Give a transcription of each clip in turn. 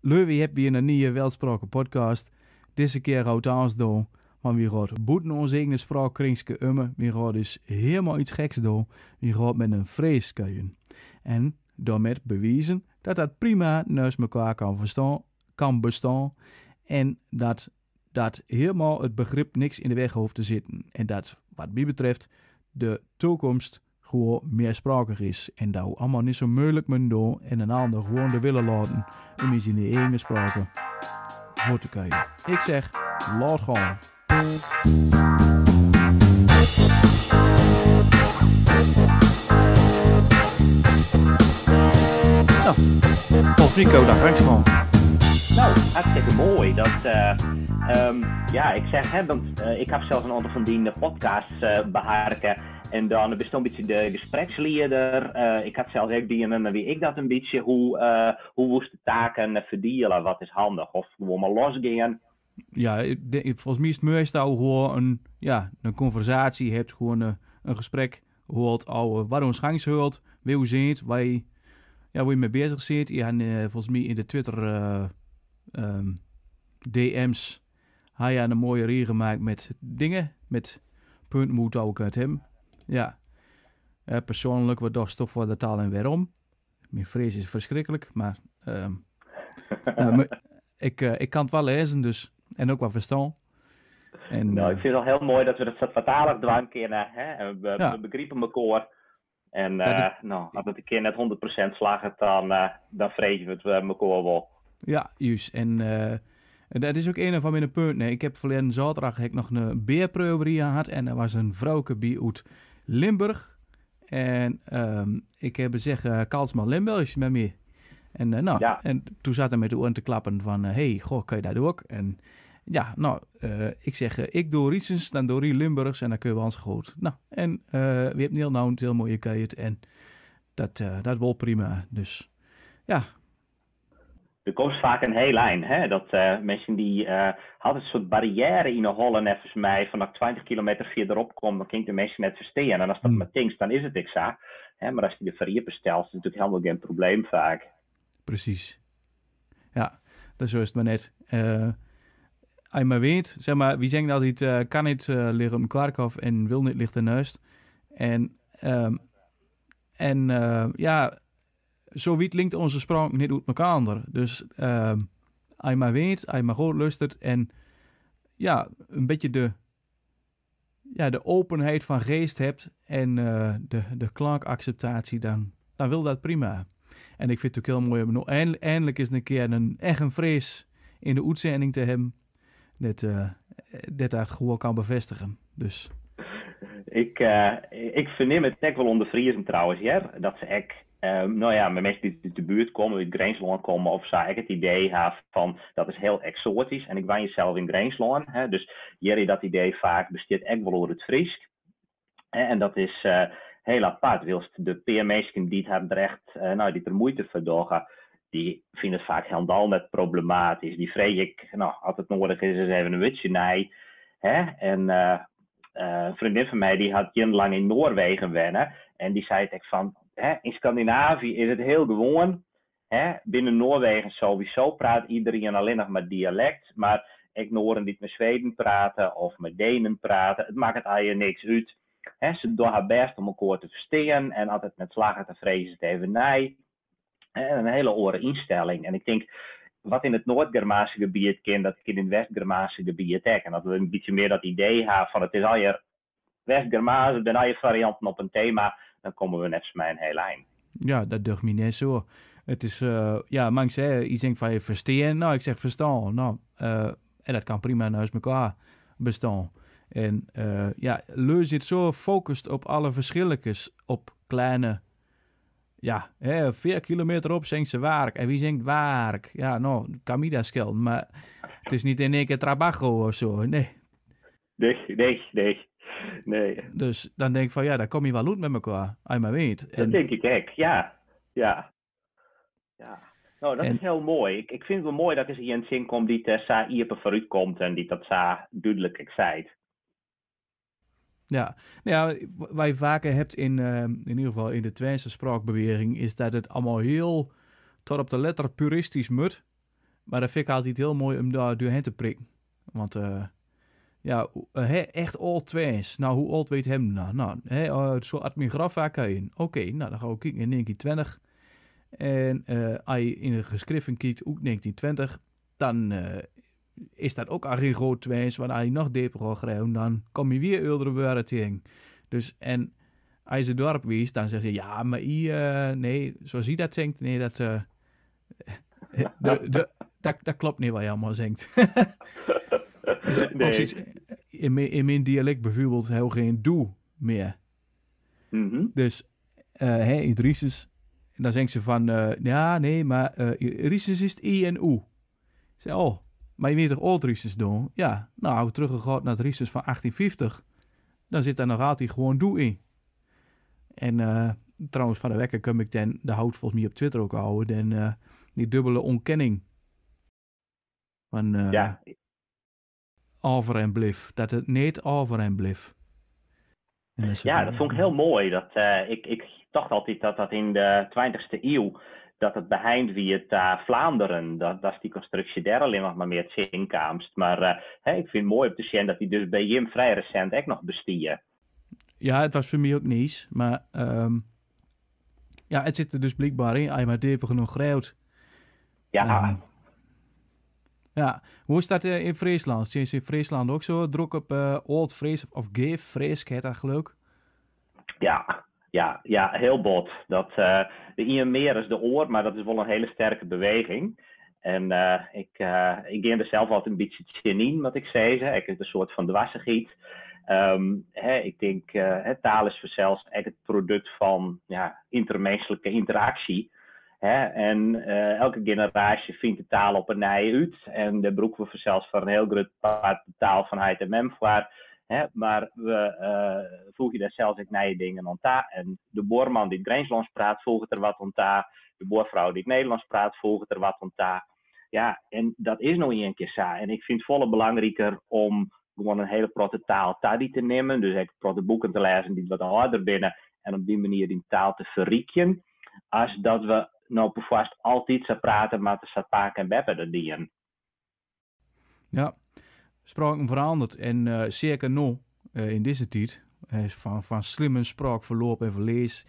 Leuwe hebt weer een nieuwe Weltspraken podcast. Deze keer houdt ons door. Maar we gaan boeten ons eigen spraakkringske ummen. We gaan dus helemaal iets geks doen. We gaan met een vrees kuien. En daarmee bewijzen dat dat prima naast elkaar kan bestaan. En dat helemaal het begrip niks in de weg hoeft te zitten. En dat, wat mij betreft, de toekomst gewoon meersprakig is. En dat we allemaal niet zo moeilijk moeten doen en een ander gewoon de willen laten om iets in de eigen spraken voor te kunnen. Ik zeg, laat gaan. Nou, Paul Frico, daar Franks van. Nou, hartstikke mooi. Ik zeg, ik heb zelfs een aantal van die podcasts beharken. En dan bestond een beetje de gespreksleider. Ik had zelfs ook die en wie ik dat een beetje. Hoe moest de taken verdelen? Wat is handig? Of gewoon maar losgaan? Ja, volgens mij is het meest al gewoon een conversatie hebt. Gewoon een gesprek hoort al waar ons gangs hoort. Wie hoe zit, waar je mee bezig zit. Je had volgens mij in de Twitter DM's een mooie reel gemaakt met dingen. Met punten moet ook uit hem. Ja, persoonlijk wat toch stof voor de taal en waarom. Mijn vrees is verschrikkelijk, maar ik kan het wel lezen dus en ook wel verstaan. En, ik vind het wel heel mooi dat we dat vertalig dwang kennen. We begrijpen elkaar. En als het een keer net 100% slagen, dan vrezen we het elkaar wel. Ja, juist. En dat is ook een van mijn punten. Ik heb verleden zaterdag nog een beerproeverie gehad en er was een vrouwke bij uit Limburg. En ik heb gezegd, Kalsman Limburg met me. En, en toen zat hij met de oren te klappen van, kan je dat ook? En ik zeg, ik doe Rietsens, dan doe je Limburgs en dan kun je wel eens goed. Nou, en we hebben nou een heel mooie keet en dat wel prima. Dus, ja. Er komt vaak een heel lijn, hè? Dat mensen die hadden een soort barrière in de hollen, even mij, van 20 kilometer verderop komt, dan klinkt de mensen net verstehen. En als dat met things, dan is het ik zo. Hè? Maar als je de verrier bestelt, is het natuurlijk helemaal geen probleem vaak. Precies. Ja, dat is het maar net. Als je maar weet, zeg maar, wie zegt altijd, kan niet liggen op een kwarkhof en wil niet ligt ernaast. Zo wiet linkt onze spraak niet uit elkaar. Dus als je maar weet, als je maar goed luistert en een beetje de openheid van geest hebt en de klankacceptatie, dan wil dat prima. En ik vind het ook heel mooi om eindelijk eens een keer een vrees in de uitzending te hebben dat gewoon kan bevestigen. Dus. Ik verneem het echt wel onder Friesen trouwens, ja, dat ze echt met mensen die uit de buurt komen, uit Greensland komen, of ze het idee hebben van dat is heel exotisch. En ik woon jezelf in Greensland, dus hier dat idee vaak besteedt echt wel over het Fries. En dat is heel apart. Wilst de PR-mensen die het hebben er echt, die er moeite voor doen, die vinden het vaak helemaal net problematisch. Die vrees ik, als het nodig is, eens even een wutje nee. En een vriendin van mij die had jarenlang in Noorwegen wennen en die zei het van, in Scandinavië is het heel gewoon. Binnen Noorwegen sowieso praat iedereen alleen nog maar dialect. Maar ik Noren die met Zweden praten of met Denen praten. Het maakt het eigenlijk niks uit. Ze doen haar best om elkaar te verstaan. En altijd met slagen te vrezen het even nee. En een hele oren instelling. En ik denk, wat in het Noord-Germaanse gebied ken, dat ik in het West-Germaanse gebied heb. En dat we een beetje meer dat idee hebben van het is al je West-Germaanse, dan al je varianten op een thema. Dan komen we net zo mij een heel eind. Ja, dat durft me net zo. Het is, man zei, iets denkt van je verstaan. Nou, ik zeg verstaan. Nou, en dat kan prima naast elkaar bestaan. En Leu zit zo gefocust op alle verschilletjes, op kleine, 4 kilometer op zingt ze waark. En wie zingt waark? Ja, kan me dat schelen. Maar het is niet in één keer trabajo of zo, nee. Nee. Dus dan denk ik van, daar kom je wel goed met elkaar, als je maar weet. Dat denk ik echt, ja. Nou, dat is heel mooi. Ik vind het wel mooi dat er hier een zin komt die sa iepen vooruit komt en die dat sa duidelijk excite. Ja, wat je vaker hebt in ieder geval in de Twentse spraakbeweging, is dat het allemaal heel tot op de letter puristisch moet. Maar dat vind ik altijd heel mooi om daar doorheen te prikken. Want echt oud twees. Nou, hoe oud weet hem nou? Nou, zo uit mijn graf kijken. Oké, nou dan gaan we kijken in 1920. En als je in de geschriften kijkt, ook 1920, dan is dat ook al geen groot twees. Want als je nog dieper gaat graven, dan kom je weer oudere woorden tegen. Dus, en als je het dorp wijst, dan zeg je, ja, maar nee, zoals je dat zingt, nee, dat klopt niet wat je allemaal zingt. Nee. In mijn dialect bijvoorbeeld heel geen doe meer. Mhm. Dus in het Rieses, dan zingt ze van, ja, nee, maar Rieses is het I en U. Ik zei, oh, maar je weet toch oud Rieses doen? Ja, nou, teruggegaan naar het Rieses van 1850, dan zit daar nog altijd gewoon doe in. En trouwens, van de wekker kom ik dan, de houdt volgens mij op Twitter ook houden, die dubbele ontkenning van over en blif. Dat het niet over en blif. En dat vond ik heel mooi. Ik dacht altijd dat in de 20e eeuw dat het behind wie het Vlaanderen, dat is die constructie daar alleen nog maar meer het zinkaamst. Maar ik vind het mooi om te zien dat die dus bij Jim vrij recent echt nog bestieren. Ja, het was voor mij ook niets, maar het zit er dus blijkbaar in, als je maar dieper genoeg grijpt. Ja. Ja, hoe is dat in Friesland? Is in Friesland ook zo druk op old Fries of geef Fries, heet dat geluk? Ja, heel bot. De IM meer is de oor, maar dat is wel een hele sterke beweging. En ik ging er zelf altijd een beetje zin in, wat ik zei. Ik heb een soort van dwarsegiet. Ik denk, taal is zelfs echt het product van intermenselijke interactie. En elke generatie vindt de taal op een nij uit. En daar broeken we zelfs voor een heel groot part de taal van heid en memvaar. Maar we voegen daar zelfs ook nieuwe dingen aan ta. En de boorman die het Grijnslands praat, voegt er wat aan ta. De boorvrouw die het Nederlands praat, voegt er wat aan ta. Ja, en dat is nog niet een keer zo. En ik vind het volle belangrijker om gewoon een hele protte taal tadi te nemen. Dus ik protte boeken te lezen die wat harder binnen. En op die manier die taal te verrieken. Als dat we nou vast altijd zo praten, maar te zat paak en beppen dat dienen. Ja, spraken veranderd. En zeker nu, in deze tijd, van slimme spraakverloop en verlees,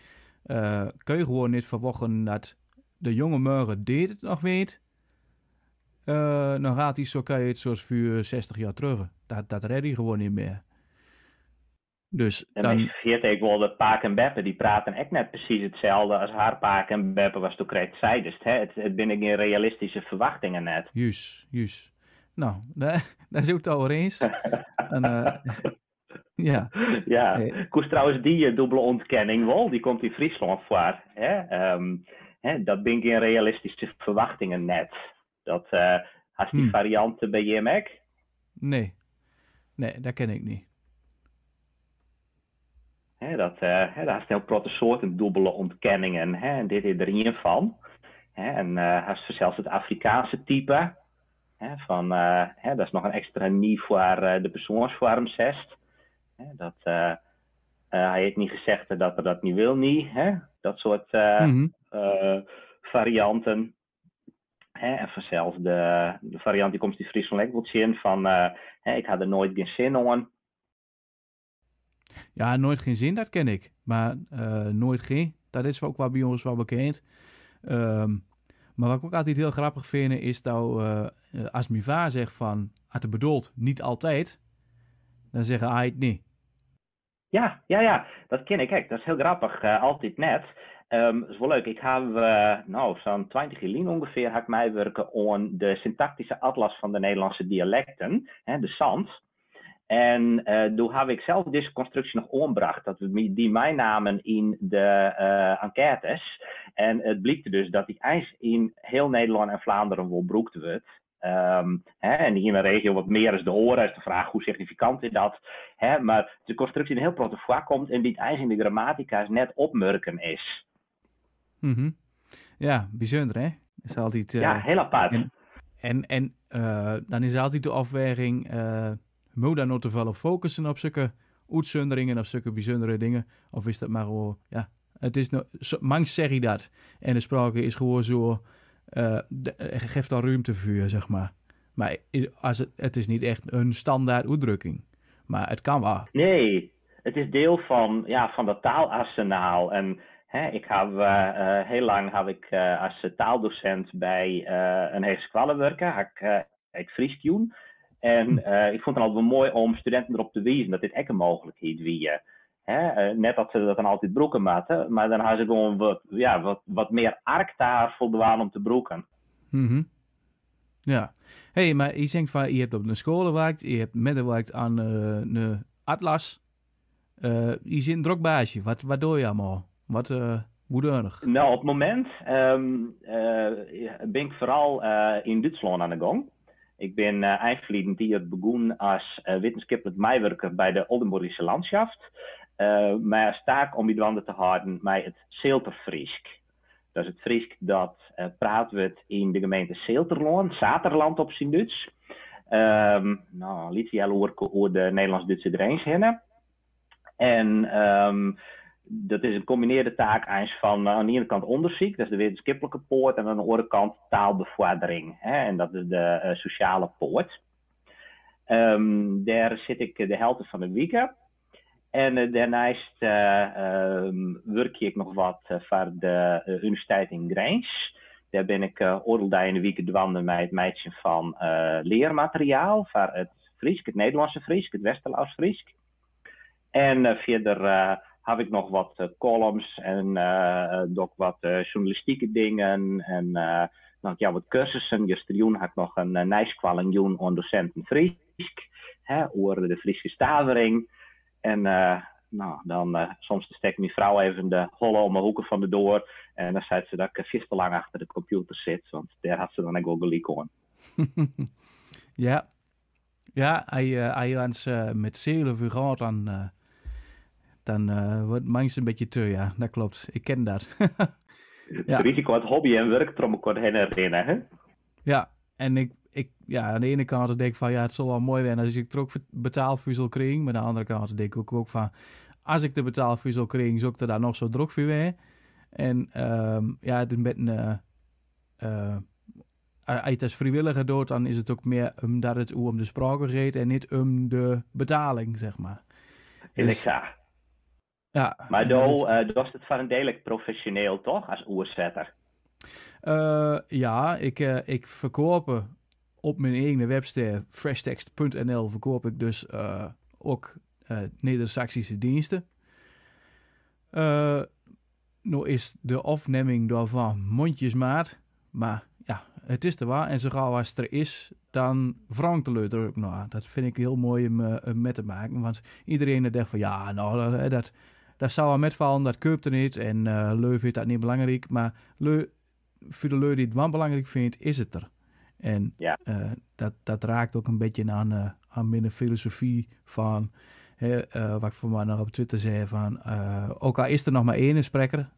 kun je gewoon niet verwachten dat de jonge meuren dit het nog weet. Dan gaat hij zo kan je het zoals voor 60 jaar terug. Dat red hij gewoon niet meer. Dus en dan vergeet ik wel dat Paak en Beppe, die praten echt net precies hetzelfde als haar Paak en Beppe was toen kreeg zij. Dus het binnen geen realistische verwachtingen net. Juist. Nou, daar is ook het al eens. Ja. Koest trouwens die dubbele ontkenning wel, die komt in Friesland voor. Dat ben geen realistische verwachtingen net. Dat als die varianten bij JMEC? Nee, dat ken ik niet. Daar is heel protte soorten dubbele ontkenningen. En dit is er een van. En als zelfs het Afrikaanse type. Dat is nog een extra nie voor de persoonsvorm zest. Hij heeft niet gezegd dat er dat niet wil, niet. Dat soort varianten. En vanzelfs de variant die komt in Friesland ook wat zin van. Ik had er nooit geen zin aan. Ja, nooit geen zin, dat ken ik. Maar nooit geen, dat is ook wel bij ons wel bekend. Maar wat ik ook altijd heel grappig vind, is dat als mijn vader zegt van, had het bedoeld, niet altijd, dan zeggen hij het niet. Ja, dat ken ik. Kijk, dat is heel grappig. Altijd net. Dat is wel leuk. Ik heb zo'n 20 jaar ongeveer heb ik mij werken aan de syntactische atlas van de Nederlandse dialecten, de SANS. En toen heb ik zelf deze constructie nog omgebracht, dat we die mij namen in de enquêtes. En het blijkt dus dat die ijs in heel Nederland en Vlaanderen wel broekt wordt. En die in een regio wat meer is de oren, is de vraag hoe significant is dat. Maar de constructie in heel protte komt en die het ijs in de grammatica's net opmerken is. Mm-hmm. Ja, bijzonder hè? Is altijd, heel apart. En dan is altijd de afweging, moet daar nog te veel op focussen op zulke uitzonderingen of zulke bijzondere dingen? Of is dat maar, het is nog, mangs zeg je dat. En de sprake is gewoon zo, geeft daar ruimte voor, zeg maar. Maar het is niet echt een standaard uitdrukking. Maar het kan wel. Nee, het is deel van dat taalarsenaal. En ik heb heel lang als taaldocent bij een heerskwallen werken. Ik Fries doen. En ik vond het altijd wel mooi om studenten erop te wijzen dat dit echt een mogelijkheid wie. Net dat ze dat dan altijd broeken matten, maar dan hadden ze gewoon wat meer ark daar voldaan om te broeken. Mm-hmm. Ja. Hey, maar je denkt van, je hebt op een school gewerkt, je hebt medewerkt aan een atlas. Je zit een drukbaasje. Wat doe je allemaal? Hoe deunig? Nou, op het moment ben ik vooral in Duitsland aan de gang. Ik ben eindverleden jaar begonnen als wetenschappelijk meewerker bij de Oldenburgische Landschaft. Maar als taak om die handen te houden met het Seelterfriesk. Dat is het Friesk dat praat wordt in de gemeente Seelterloon, Saterland op zijn Duits. Liet je al over de Nederlands-Duitse grens heen. En dat is een combineerde taak eens van aan de ene kant onderzoek, dat is de wetenschappelijke poort, en aan de andere kant taalbevordering. En dat is de sociale poort. Daar zit ik de helft van de week. En daarnaast werk ik nog wat voor de Universiteit in Grijns. Daar ben ik oordeeldag in de week dwanden met het meisje van leermateriaal voor het Friesk, het Nederlandse Friesk, het Westerlaus Friesk. En verder heb ik nog wat columns en ook wat journalistieke dingen en wat cursussen. Juist heb ik nog een nijskwalling doen aan docenten Friesk, over de Friese stavering. En dan soms steekt mijn vrouw even de holle om mijn hoeken van de deur. En dan zei ze dat ik veel te lang achter de computer zit. Want daar had ze dan ook wel gelijk aan. Ja. Ja, als je eens met zelen vergaat, dan wordt het een beetje te, ja. Dat klopt. Ik ken dat. Het risico het hobby en werk om elkaar heen herinneren, hè? Ja, en ik aan de ene kant denk ik van, het zal wel mooi zijn als ik er ook betaalvuzel kreeg. Maar aan de andere kant denk ik ook van, als ik de betaalvuzel kreeg, zou ik er daar nog zo druk voor zijn. En het is met een... als je het als vrijwilliger doet, dan is het ook meer omdat het om de sprake gaat en niet om de betaling, zeg maar. Dus, ja. Maar doe was het van een deel professioneel, toch? Als oerzetter? Ik verkoop op mijn eigen website freshtext.nl verkoop ik dus ook Neder-Saxische diensten. Nou is de afneming daarvan mondjesmaat, maar ja, het is er waar. En zo gauw als het er is, dan wrangt de er ook naar. Dat vind ik heel mooi om met te maken, want iedereen denkt van dat zou wel metvallen, dat koopt er niet en Leu vindt dat niet belangrijk, maar voor de Leu die het wel belangrijk vindt, is het er. En dat raakt ook een beetje aan mijn filosofie van, wat ik voor mij nog op Twitter zei, van ook al is er nog maar één spreker,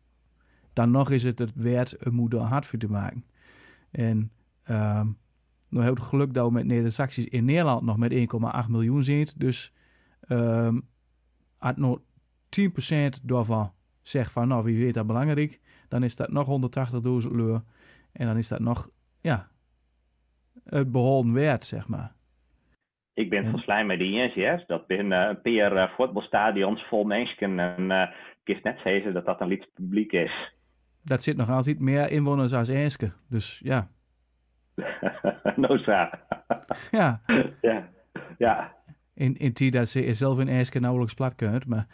dan nog is het waard om er hard voor te maken. En nou heb ik het geluk dat we met Neder-Saxisch in Nederland nog met 1,8 miljoen zit, dus als nog 10% daarvan zegt van, wie weet dat belangrijk, dan is dat nog 180.000 leur. En dan is dat nog, het behouden waard, zeg maar. Ik ben volgens mij met die eens, dat ben een paar voetbalstadions vol mensen en ik is net zeggen dat dat een lied publiek is. Dat zit nog altijd meer inwoners als Eeske, dus ja. Nou zo. Ja. In die dat ze zelf in Eeske nauwelijks plat kunt, maar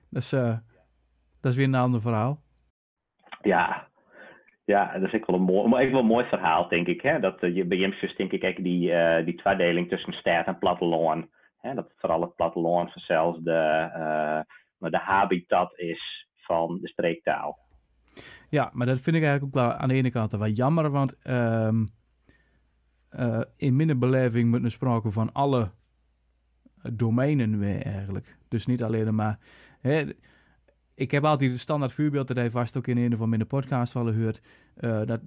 dat is weer een ander verhaal. Ja, dat is ook wel een mooi verhaal, denk ik. Hè? Dat je bij Jemsjes, denk ik, die tweedeling tussen stad en platteland. Hè? Dat vooral het platteland zelfs de habitat is van de streektaal. Ja, maar dat vind ik eigenlijk ook wel aan de ene kant wel jammer, want in mijn beleving moet er sprake van alle domeinen weer eigenlijk. Dus niet alleen maar... Ik heb altijd het standaard voorbeeld, dat hij vast ook in een van mijn podcasts wel gehoord,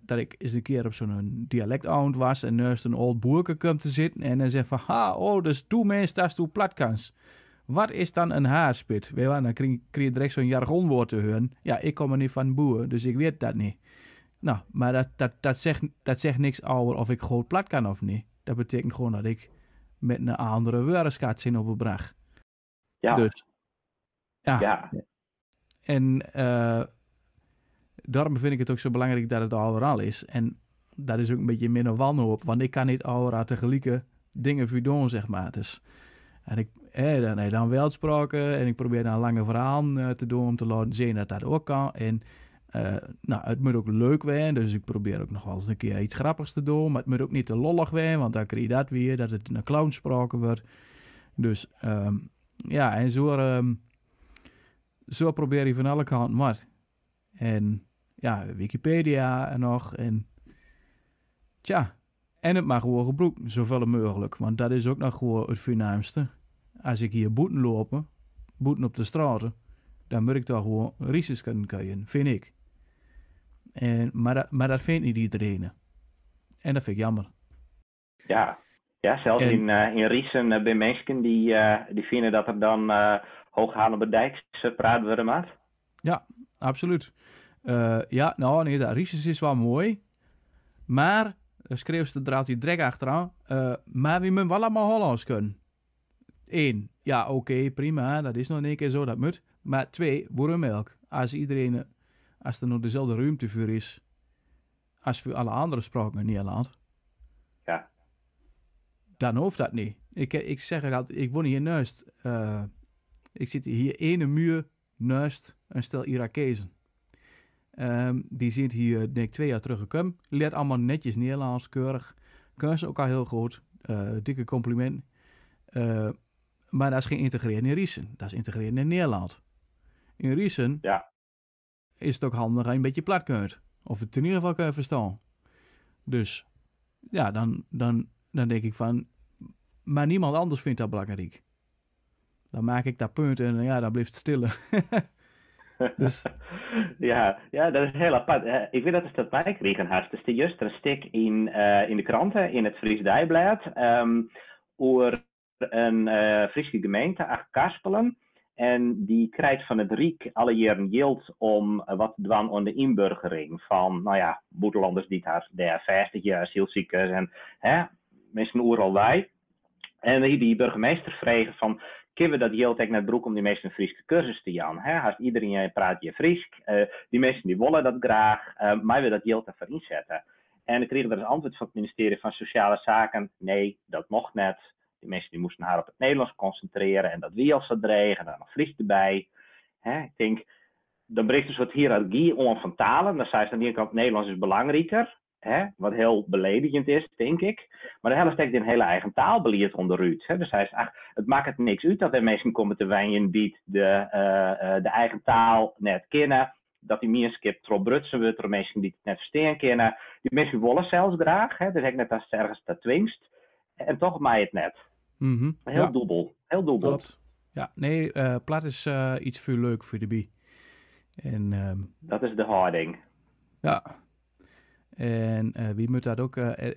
dat ik eens een keer op zo'n dialectavond was en naast een oud boerke kwam te zitten en dan zei van, dus toe mensen dat je platkans. Wat is dan een haarspit? Weet je, dan kreeg je direct zo'n jargonwoord te horen. Ja, ik kom er niet van boer, dus ik weet dat niet. Nou, maar dat zegt niks over of ik goed plat kan of niet. Dat betekent gewoon dat ik met een andere woordenschat zin op een brug. Ja. Dus, ja. Ja. En daarom vind ik het ook zo belangrijk dat het overal is. En dat is ook een beetje minder wanhoop, want ik kan niet overal tegelijkertijd dingen voor doen, zeg maar. Dus, en dan weltspraken en ik probeer dan lange verhalen te doen om te laten zien dat dat ook kan. En het moet ook leuk zijn, dus ik probeer ook nog wel eens een keer iets grappigs te doen. Maar het moet ook niet te lollig zijn, want dan krijg je dat weer, dat het een clownspraken wordt. Dus en zo probeer je van alle kanten maar. En ja, Wikipedia en nog. En en het mag gewoon gebruiken, zoveel mogelijk. Want dat is ook nog gewoon het voornaamste. Als ik hier boeten lopen, boeten op de straten, dan moet ik toch gewoon risico's kunnen, vind ik. Maar dat vindt niet iedereen. En dat vind ik jammer. Ja, zelfs in Riesen bij mensen die vinden dat er dan hooghalende dijks praat worden maat. Ja, absoluut. Dat Riesen is wel mooi. Maar, schreef ze draad die drek achteraan, maar we moeten wel allemaal Hollands kunnen. 1, ja oké, prima, dat is nog een keer zo, dat moet. Maar 2, boerenmelk. Als er nog dezelfde ruimte voor is als voor alle andere spraken in Nederland, dan hoeft dat niet. Ik zeg altijd, ik woon hier naast. Ik zit hier ene muur naast een stel Irakezen. Die zit hier, denk ik, 2 jaar teruggekomen. Leert allemaal netjes Nederlands, keurig. Kunnen ze ook al heel goed. Dikke compliment. Maar dat is geen integreren in Riesen. Dat is integreren in Nederland. In Riesen is het ook handig als je een beetje plat kunt. Of het in ieder geval kunt verstaan. Dus ja, dan denk ik van, maar niemand anders vindt dat belangrijk. Dan maak ik dat punt en dan blijft het stille. Dus. Ja, dat is heel apart. Ik weet dat het dat mij kregen had. Dus de juist een stuk in de kranten, in het Fries Dijblad, over een Friese gemeente, Achtkarspelen. En die krijgt van het Riek alle jaren geld om wat te doen aan de inburgering van, boetelanders die daar 50 jaar zielziekers en mensen overal wij. En die burgemeester vregen van, kunnen we dat geld ook naar broek om die mensen een Friese cursus te gaan? Als iedereen praat je Fries, die mensen die willen dat graag, maar we dat geld ervoor inzetten. En dan kregen we als antwoord van het ministerie van Sociale Zaken, nee, dat mocht net. Die mensen die moesten haar op het Nederlands concentreren en dat wie als dat dreig en dan nog Fries erbij. Ik denk, dan breekt een soort hiërarchie om van talen. Dan zei ze aan de ene kant, Nederlands is belangrijker. Wat heel beledigend is, denk ik. Maar de helft steekt een hele eigen taalbeleid onderuit. Dus hij zegt, het maakt het niks uit dat er mensen komen te wijnen die de eigen taal net kennen. Dat die mensen trop brutsen wordt door mensen die het net verstaan kennen. Die mensen willen zelfs graag. Dus ik net als ergens dat dwingst. En toch mij het net. Mm-hmm. Heel dubbel. Heel dubbel. Klopt. Ja, nee, plat is iets veel leuk voor de bie. En, dat is de houding. Ja. En wie moet dat ook...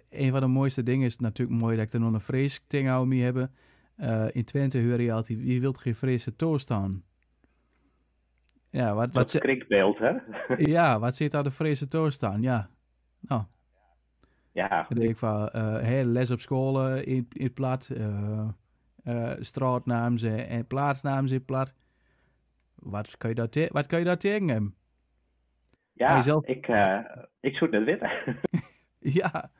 een van de mooiste dingen is natuurlijk mooi dat ik er nog een Fries ding aan mee heb. In Twente hoor je altijd, wie wil geen Friese toast aan? Ja, wat schrikbeeld, hè? Ja, wat zit daar de Friese toast aan? Ja. Nou. Ja. Dan denk ik van, les op school in het plat. Straatnaam en plaatsnaam in plat. Wat kan je daar tegen hem? Ja, ik zou het net weten. Ja,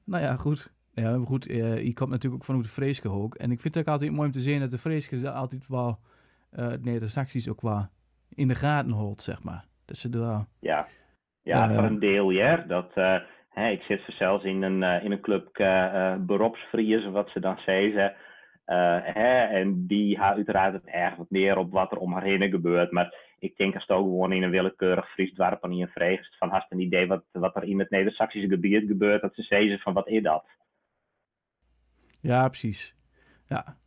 nou ja, goed. Ja, goed, je komt natuurlijk ook vanuit de Frieske hoek. En ik vind het ook altijd mooi om te zien dat de Frieske altijd wel de Saxies ook wel in de gaten houdt, zeg maar. Dat ze daar... Ja, voor een deel, ja. Dat, ik zit zelfs in een club beroepsvriers, of wat ze dan zeggen. En die gaat uiteraard het erg wat meer op wat er om haar heen gebeurt. Maar ik denk als het ook gewoon in een willekeurig Fries dorp en in een vreegst van hast een idee wat er in het Neder-Saxische gebied gebeurt, dat ze zeggen van wat is dat? Ja, precies. Ja,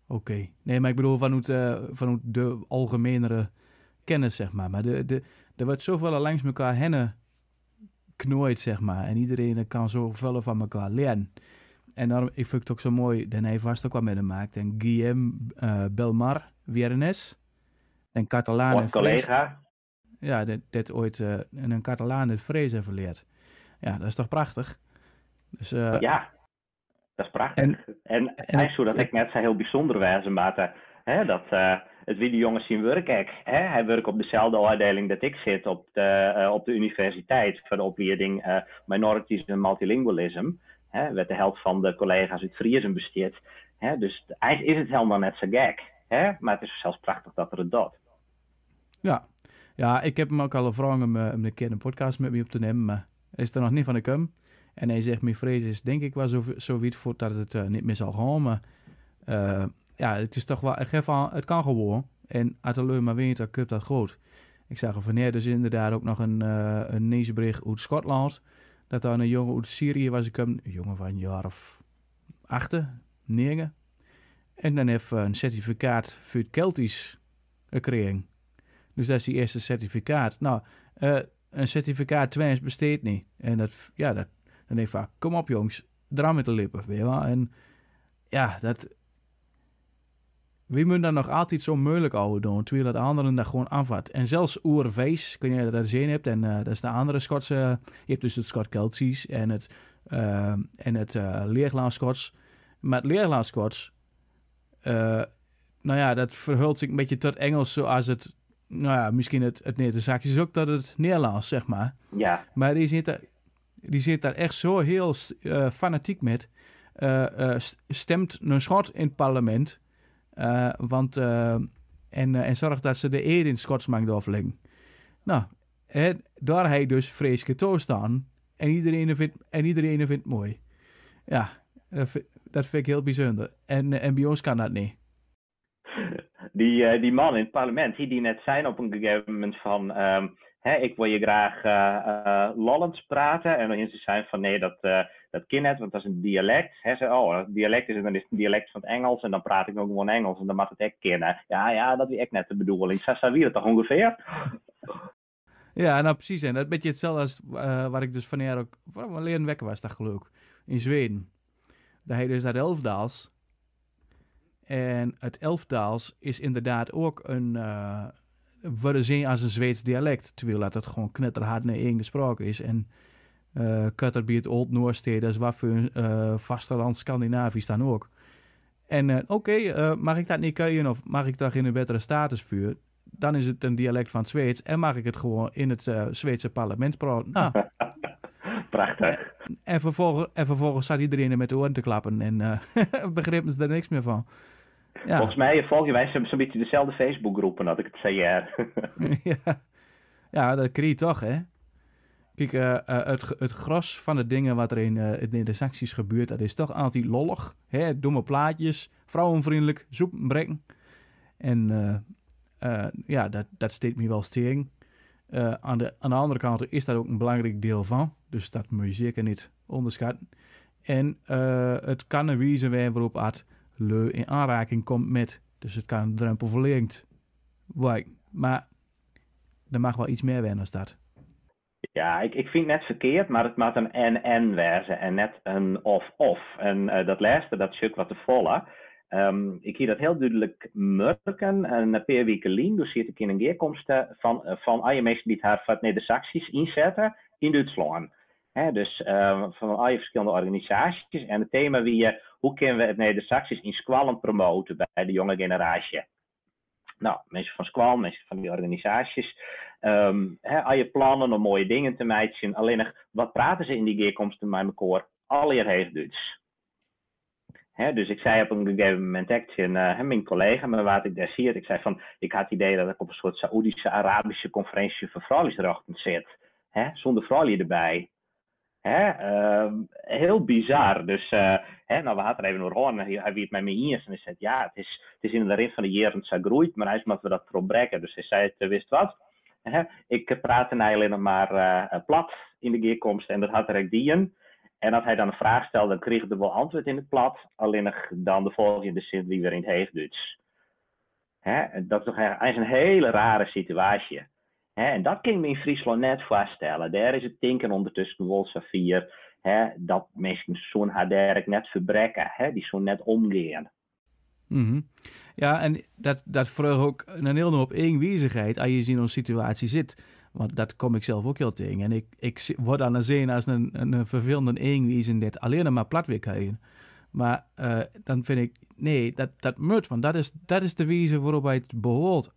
oké. Nee, maar ik bedoel vanuit de algemenere kennis, zeg maar. Maar er wordt zoveel langs elkaar hennen knooit, zeg maar. En iedereen kan zoveel van elkaar leren. En daarom, ik vind het ook zo mooi, dan heeft vast ook wat met hem gemaakt. En Guillem Belmar Viernes. En Catalaan en collega. ja, dat ooit een Catalaan het vrees heeft verleerd. Ja, dat is toch prachtig? Dus, Ja, dat is prachtig. En eigenlijk dat ik net zo heel bijzonder wezen, maar dat het wie die jongens zien werken. Hij werkt op dezelfde afdeling dat ik zit op de universiteit voor de opleiding Minorities and Multilingualism. Werd de helft van de collega's uit Friesen besteed. Dus eigenlijk is het helemaal net zo gek. Maar het is zelfs prachtig dat er het doet. Ja, ik heb hem ook al gevraagd om een keer een podcast met me op te nemen, maar hij is er nog niet van de kum. En hij zegt, mijn vrees is denk ik wel zo wiet voor dat het niet meer zal gaan, maar ja, het is toch wel, het kan gewoon. En als de maar weet, dan kun dat groot. Ik zag er vanneer dus inderdaad ook nog een nieuwsbericht uit Schotland, dat daar een jongen uit Syrië was, een jongen van een jaar of 8, 9. En dan heeft een certificaat voor het Keltisch gekregen. Dus dat is die eerste certificaat. Nou, een certificaat 2 besteedt niet. En dan denk ik van, kom op jongens, draai met de lippen, weet je wel. En ja, wie moet dan nog altijd zo moeilijk over doen, terwijl dat anderen dat gewoon afvat. En zelfs Oervees, kun je dat zien hebt, en dat is de andere Schotse, je hebt dus het Schot-Keltisch en het Leerlaag-Schots. Maar het Leerlaag-Schots, nou ja, dat verhult zich een beetje tot Engels zoals het, nou ja, misschien het Nederlands ook tot het Nederlands, zeg maar. Ja. Maar die zit daar echt zo heel fanatiek met. Stemt een Schot in het parlement. En zorgt dat ze de eer in het Schots mag doorleggen. Nou, daar hij dus vreselijk toestaan. En iedereen vindt het mooi. Ja, dat vind ik heel bijzonder. En bij ons kan dat niet. Die man in het parlement, die net zei op een gegeven moment van, ik wil je graag Lollands praten. En dan ze zijn van, nee, dat kan net, want dat is een dialect. Het dialect is, dan is het een dialect van het Engels en dan praat ik ook gewoon Engels en dan mag het echt kennen. Ja, dat is echt net de bedoeling. Zo wie het toch ongeveer? Ja, nou precies. En dat is een beetje hetzelfde als waar ik dus vandaag ook leren wekken was, dat geloof ik, in Zweden. Daar heet dus dat Elfdaals. En het Elfdaals is inderdaad ook worden zien als een Zweeds dialect, terwijl dat het gewoon knetterhard naar één gesproken is. En kutter bij het Old Noorsteden, dat is wat voor vasteland Scandinavisch dan ook. En mag ik dat niet kunnen of mag ik daar in een betere status vuren? Dan is het een dialect van het Zweeds en mag ik het gewoon in het Zweedse parlement praten. Nou. Prachtig. En vervolgens staat iedereen er met de oren te klappen en begrepen ze er niks meer van. Ja. Volgens mij volgen wij zo'n beetje dezelfde Facebookgroepen, had ik het zei. Ja, dat kreeg je toch, hè? Kijk, het gros van de dingen wat er in de sancties gebeurt, dat is toch altijd lollig. Hè? Domme plaatjes, vrouwenvriendelijk, zoep, brengen. En ja, dat steekt me wel steen. Aan de andere kant is dat ook een belangrijk deel van. Dus dat moet je zeker niet onderschatten. En het kan een wijze zijn waarop het leu in aanraking komt met. Dus het kan een drempel verlengd worden. Maar er mag wel iets meer zijn dan dat. Ja, ik vind het net verkeerd, maar het moet een en wezen en net een of. En dat laatste, dat stuk wat te volle. Ik zie dat heel duidelijk merken. Een paar weken geleden, dus zit ik in een keerkomst van al je mensen die het haar van Neder-Saxisch inzetten in Duitsland. Dus van al je verschillende organisaties. En het thema hoe kunnen we het Neder-Saxisch in Squallen promoten bij de jonge generatie. Nou, mensen van Squallen, mensen van die organisaties. Al je plannen om mooie dingen te maken. Alleen nog, wat praten ze in die keerkomsten met elkaar? Alleer heeft Duits. Dus ik zei op een gegeven moment tegen mijn collega, maar wat ik daar zie, ik zei van, ik had het idee dat ik op een soort Saoedische, Arabische conferentie voor vrouwensrechten zit. Zonder vrouwen erbij. Heel bizar. Dus nou, we hadden er even over horen. Hij weet met me eens en hij zei, ja, het is in de rit van de jaren zo groeit, maar hij moeten we dat erop breken. Dus hij zei, wist wat? Ik praatte eigenlijk nog maar plat in de keerkomst en dat had er ook dien. En als hij dan een vraag stelde, dan kreeg hij wel antwoord in het plat. Alleen nog dan de volgende zin die weer in het Heegduits. Dat is toch eigenlijk een hele rare situatie. En dat kan ik me in Friesland net voorstellen. Daar is het denken ondertussen wel zo vier. Dat mensen zo'n haderk net verbrekken. Die zo net omgaan. Mhm. Ja, en dat vraagt ook een hele hoop eenwijzigheid als je in zo'n situatie zit. Want dat kom ik zelf ook heel tegen. En ik word aan het zien als een vervelende eenwijzing dat alleen maar plat weer krijgen. Maar dan vind ik, nee, dat moet, want dat is de wijze waarop hij het behoort.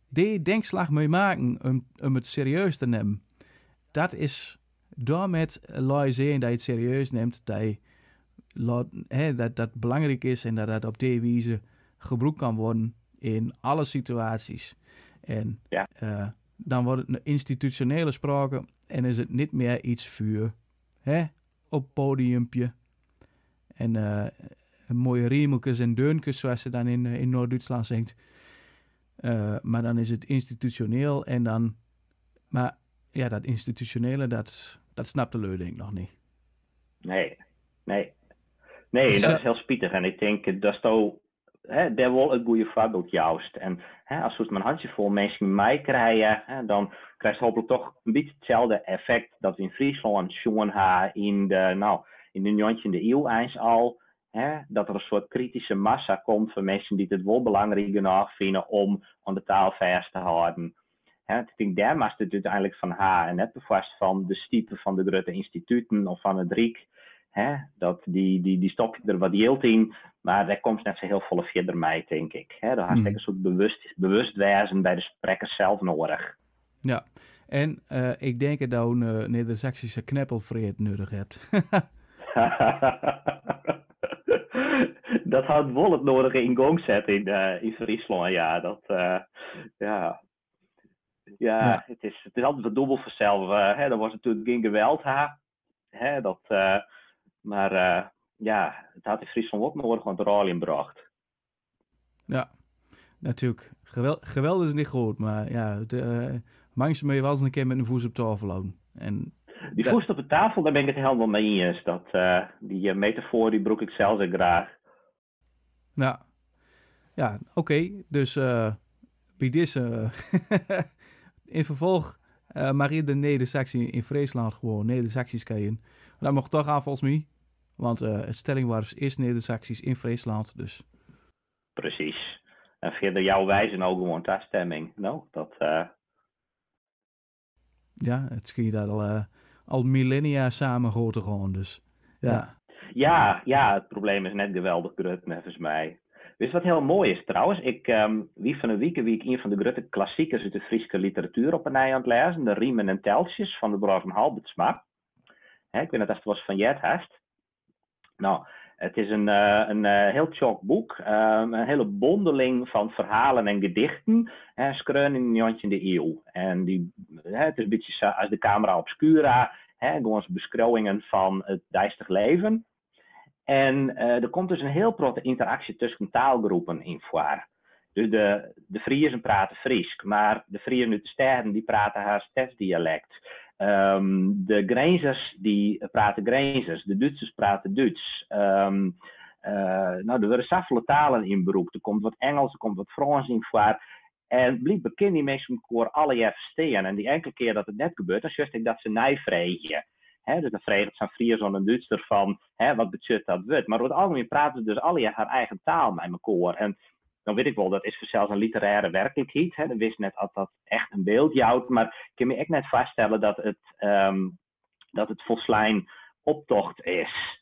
Die denkslag mee maken om het serieus te nemen. Dat is daarmee laat zien dat je het serieus neemt, dat belangrijk is en dat dat op die wijze gebruikt kan worden in alle situaties. En dan wordt het een institutionele sprake en is het niet meer iets vuur op podiumpje. En mooie riemeltjes en deuntjes, zoals ze dan in Noord-Duitsland zingt. Maar dan is het institutioneel en dan... Maar ja, dat institutionele, dat snapt de leur denk ik nog niet. Nee, en dat is heel spietig. En ik denk dat daar wel een goede voorbeeld juist. En als we een handjevol mensen mee krijgen, dan krijg je hopelijk toch een beetje hetzelfde effect dat we in Friesland zien in de 19e eeuw eens al. Dat er een soort kritische massa komt van mensen die het wel belangrijk genoeg vinden om aan de taal vast te houden. Ik denk, daar mag het uiteindelijk van haar en net vast van de stiepen van de grote instituten of van het Riek. Dat die stop je er wat deelt in, maar daar komt net zo heel veel verder mee, denk ik. Daar had ik een soort bewustwezen bij de sprekers zelf nodig. Ja, en ik denk dat je een Neder-Saxische kneppelvreed nodig hebt. Dat houdt wel het nodige in gang zetten in Friesland, ja. Het is altijd wat dubbel voor zelf. Er was natuurlijk geen geweld. Maar het had in Friesland ook nodig want de rol inbracht. Ja, natuurlijk. Geweld is niet groot, maar ja, mensen moet je wel eens een keer met een voet op tafel houden. En die voet op de tafel, daar ben ik het helemaal mee eens. Die metafoor, die broek ik zelf ook graag. Ja, oké. Dus bij deze... in vervolg mag je de Neder-Saxie in Friesland gewoon Neder-Saxisch krijgen. Dat mag toch aan volgens mij. Want het stellingwarf is Neder-Saxisch in Friesland, dus... Precies. En verder jouw wijze ook gewoon ter stemming. Ja, het schiet al millennia samen groot te gaan, dus... Ja, het probleem is net geweldig groot, volgens mij. Weet je wat heel mooi is trouwens? Wie van een week een van de grote klassiekers uit de Friese literatuur op een ei aan het lezen. De Riemen en Teltjes van de broer van Halbertsma. Ik weet niet of het was van Jet hast. Nou, het is een heel tjok boek. Een hele bondeling van verhalen en gedichten. Schreun in de 19e eeuw. En het is een beetje als de camera obscura. Gewoon beschouwingen van het dijstig leven. En er komt dus een heel grote interactie tussen taalgroepen in voor. Dus de Friesen praten Fries, maar de Friesen uit de steden die praten haar stadsdialect. De Grenzers die praten Grenzers, de Duitsers praten Duits. Er worden zoveel talen in beroep. Er komt wat Engels, er komt wat Frans in voor. En blijkbaar kunnen die mensen elkaar alle jaar verstaan. En die enkele keer dat het net gebeurt, dan juist ik dat ze nijvregen. Dus dan vreeg het zijn Fries en een Duitser van, wat betekent dat wordt. Maar over het algemeen praten ze dus alle jaar haar eigen taal met elkaar. En dan weet ik wel, dat is voor zelfs een literaire werkelijkheid. Dan wist net dat dat echt een beeld jouwt. Maar ik kan me echt net vaststellen dat het volslijn optocht is.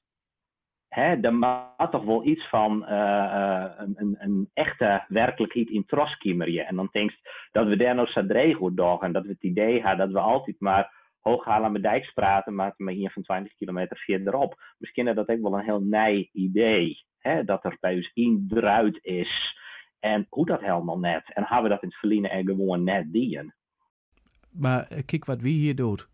Er mag toch wel iets van een echte werkelijkheid in troskiemerje. En dan denk je dat we daar nog zo dreig door en dat we het idee hebben dat we altijd maar Hooghaarlemmerdijks praten, maar hier van 20 kilometer verderop. Misschien is dat ook wel een heel nij idee. Dat er bij ons indruid is. En hoe dat helemaal net. En hebben we dat in het verliezen en gewoon net dienen. Maar kijk wat wie hier doet.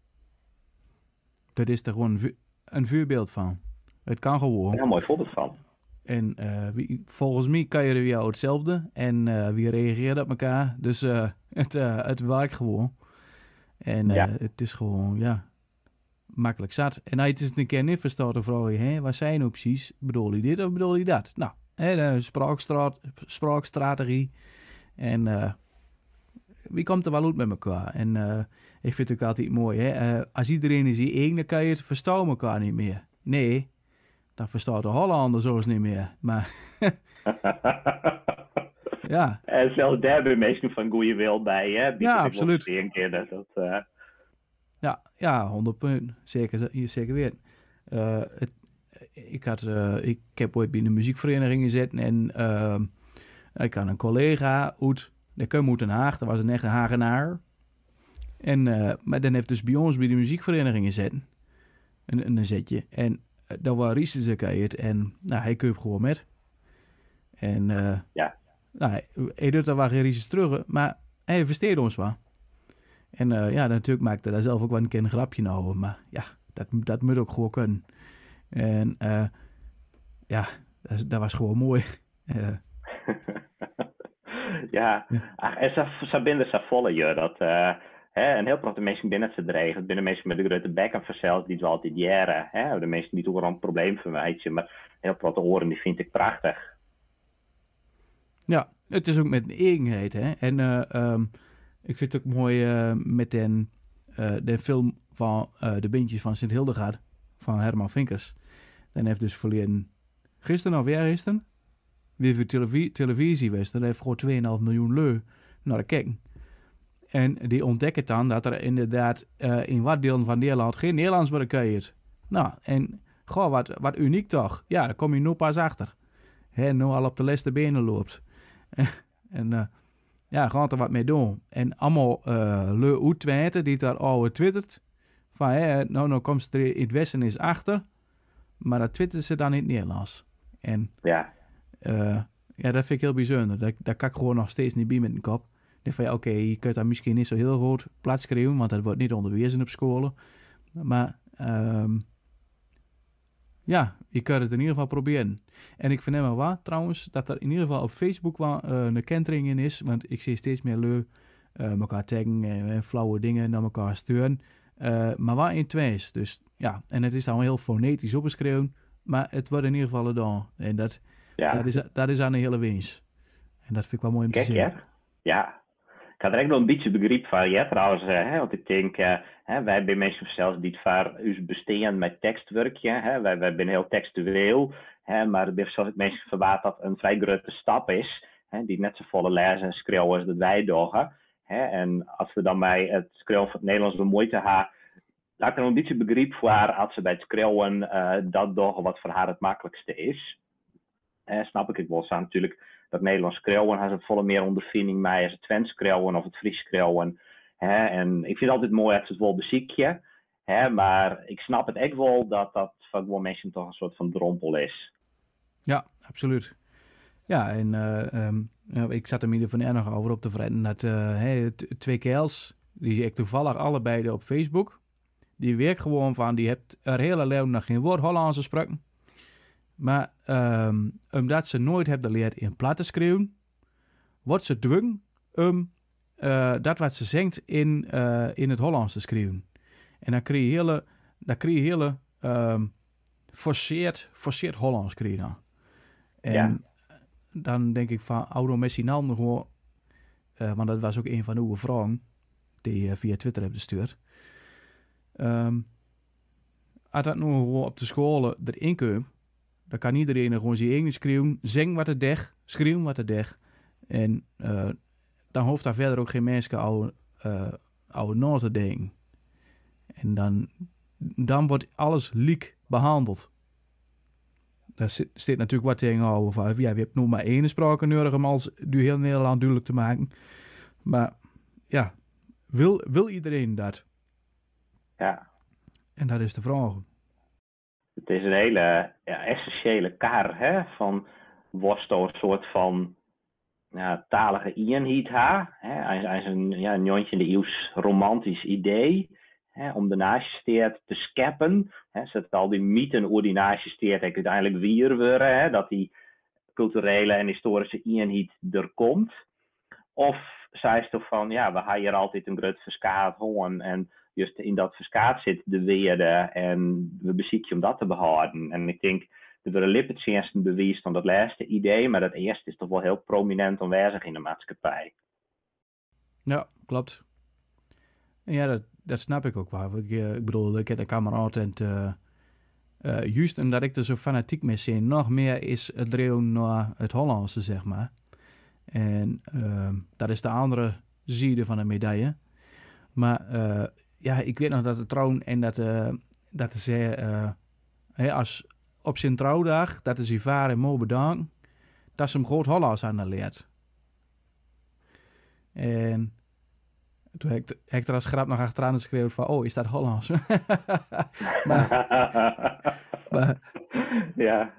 Dat is er gewoon een voorbeeld van. Het kan gewoon. Een heel mooi voorbeeld van. En volgens mij kan je jou hetzelfde. En wie reageert op elkaar. Dus het werkt gewoon. En het is gewoon, makkelijk zat. En als je het een keer niet verstaat, dan vraag je, wat zijn nou precies? Bedoel je dit of bedoel je dat? Nou, de spraakstrategie. En wie komt er wel uit met elkaar? En ik vind het ook altijd mooi, als iedereen is die één, dan kan je het verstaan elkaar niet meer. Nee, dan verstaat de Hollander zoals niet meer. Maar ja. En zelfs daar ben mensen van goede wil bij, hè? Ja, absoluut. Een keer dat, Ja, 100 punten. Zeker weten. Ik heb ooit bij een muziekvereniging gezeten en ik had een collega die kwam uit Den Haag, dat was een echte Hagenaar. En, maar dan heeft dus bij ons bij de muziekvereniging gezeten. Een zetje. En dat was Riesenzekheid en hij kwam gewoon met. En hij doet daar wel geen Rieses terug, maar hij versteerde ons wel. En natuurlijk maakte daar zelf ook wel een keer een grapje naar over. Maar ja, dat moet ook gewoon kunnen. En dat was gewoon mooi. Ja, en ze binden ze volle je dat een heel grote mensen binnen ze dreigen. Het binnen mensen met de grote bekken vanzelf die het wel altijd jaren. De mensen die toch wel een probleem verwijten, maar heel grote oren die vind ik prachtig. Ja, het is ook met een eigenheid, hè. En ik vind het ook mooi met de film van de Bindjes van Sint Hildegard van Herman Vinkers. Dan heeft dus verleden gisteren of eergisteren weer voor televisie was. Dan heeft gewoon 2,5 miljoen leu naar de kijken. En die ontdekken dan dat er inderdaad in wat delen van Nederland geen Nederlands wordt gekend. Nou, en goh, wat uniek toch. Ja, daar kom je nu pas achter. Nu al op de leste benen loopt. En gaan er wat mee doen. En allemaal leu uitwijten die daar al twittert. Van, nou komt er in het westen eens achter. Maar dat twittert ze dan in het Nederlands. En dat vind ik heel bijzonder. Daar kan ik gewoon nog steeds niet bij met een kop. Ik denk van, oké, je kunt daar misschien niet zo heel goed plaats schreeuwen, want dat wordt niet onderwezen op scholen. Maar je kunt het in ieder geval proberen. En ik vind helemaal waar, trouwens, dat er in ieder geval op Facebook wel een kentering in is. Want ik zie steeds meer leu elkaar taggen en flauwe dingen naar elkaar sturen. Maar wel in twee's. Dus ja, en het is dan heel fonetisch opgeschreven. Maar het wordt in ieder geval gedaan. En dat is aan de hele winst. En dat vind ik wel mooi om te zien. Ja. Ik had er echt nog een beetje begrip van, ja, trouwens. Want ik denk, wij zijn mensen zelfs die het voor ons bestaan met tekstwerkje. Wij zijn heel textueel. Maar er zijn mensen verwaard dat een vrij grote stap is. Die net zo volle lezen en schreeuwen als dat wij doen. En als we dan bij het schreeuwen van het Nederlands bemoeite hebben, daar heb ik er een beetje begrip voor als ze bij het schreeuwen dat doen wat voor haar het makkelijkste is. Snap ik het wel zo natuurlijk. Dat Nederlands schreeuwen has een volle meer ondervinding mij als het Twents schreeuwen of het Fries schreeuwen. En ik vind het altijd mooi dat ze het wel beziekje. Maar ik snap het echt wel dat van wel mensen toch een soort van drompel is. Ja, absoluut. Ja, en ik zat er midden van er nog over op te vreten dat twee kerels, die zie ik toevallig allebei op Facebook, die werkt gewoon van, die heeft er hele leven nog geen woord Hollands gesproken. Maar omdat ze nooit hebben geleerd in plat te schreeuwen, wordt ze dwongen om dat wat ze zingt in het Hollands te schreeuwen. En dan krijg je hele forceerd Hollands krijgen. En dan denk ik van, oude Messi nam gewoon, want dat was ook een van uw vragen die via Twitter hebben gestuurd. Als dat nu gewoon op de scholen erin komt, dan kan iedereen gewoon zijn eigen schreeuwen, zingen wat het deg, schreeuwen wat het deg. En dan hoeft daar verder ook geen mensen oude na te denken. En dan wordt alles liek behandeld. Daar zit natuurlijk wat tegenover van, ja, we hebben nog maar één spraak nodig om als du heel Nederland duidelijk te maken. Maar ja, wil iedereen dat? Ja. En dat is de vraag. Het is een hele essentiële kar van worstel een soort van talige eenheid ha. Hij is een jontje in de eeuws romantisch idee. Om de nazisteert te scheppen. Zet al die mythen over die nazisteert uiteindelijk weer worden. Dat die culturele en historische eenheid er komt. Of zei ze toch van, we hebben hier altijd een groot verskaat gewoon. En juist in dat verskaat zit de weerde. En we bezieken om dat te behouden. En ik denk, er worden lippetjeesten bewijs van dat laatste idee. Maar dat eerste is toch wel heel prominent aanwezig in de maatschappij. Ja, klopt. En ja, dat snap ik ook wel. Ik bedoel, ik heb een kameraad Juist omdat ik er zo fanatiek mee ben, nog meer is het dreeuwen naar het Hollandse, zeg maar. En dat is de andere zijde van de medaille. Maar ik weet nog dat het trouwen en dat ze als op zijn trouwdag, dat is zijn vader en moeder bedanken, dat ze hem groot Hollands aan leert. En toen heb ik er als grap nog achteraan geschreven van, oh, is dat Hollands? maar, ja.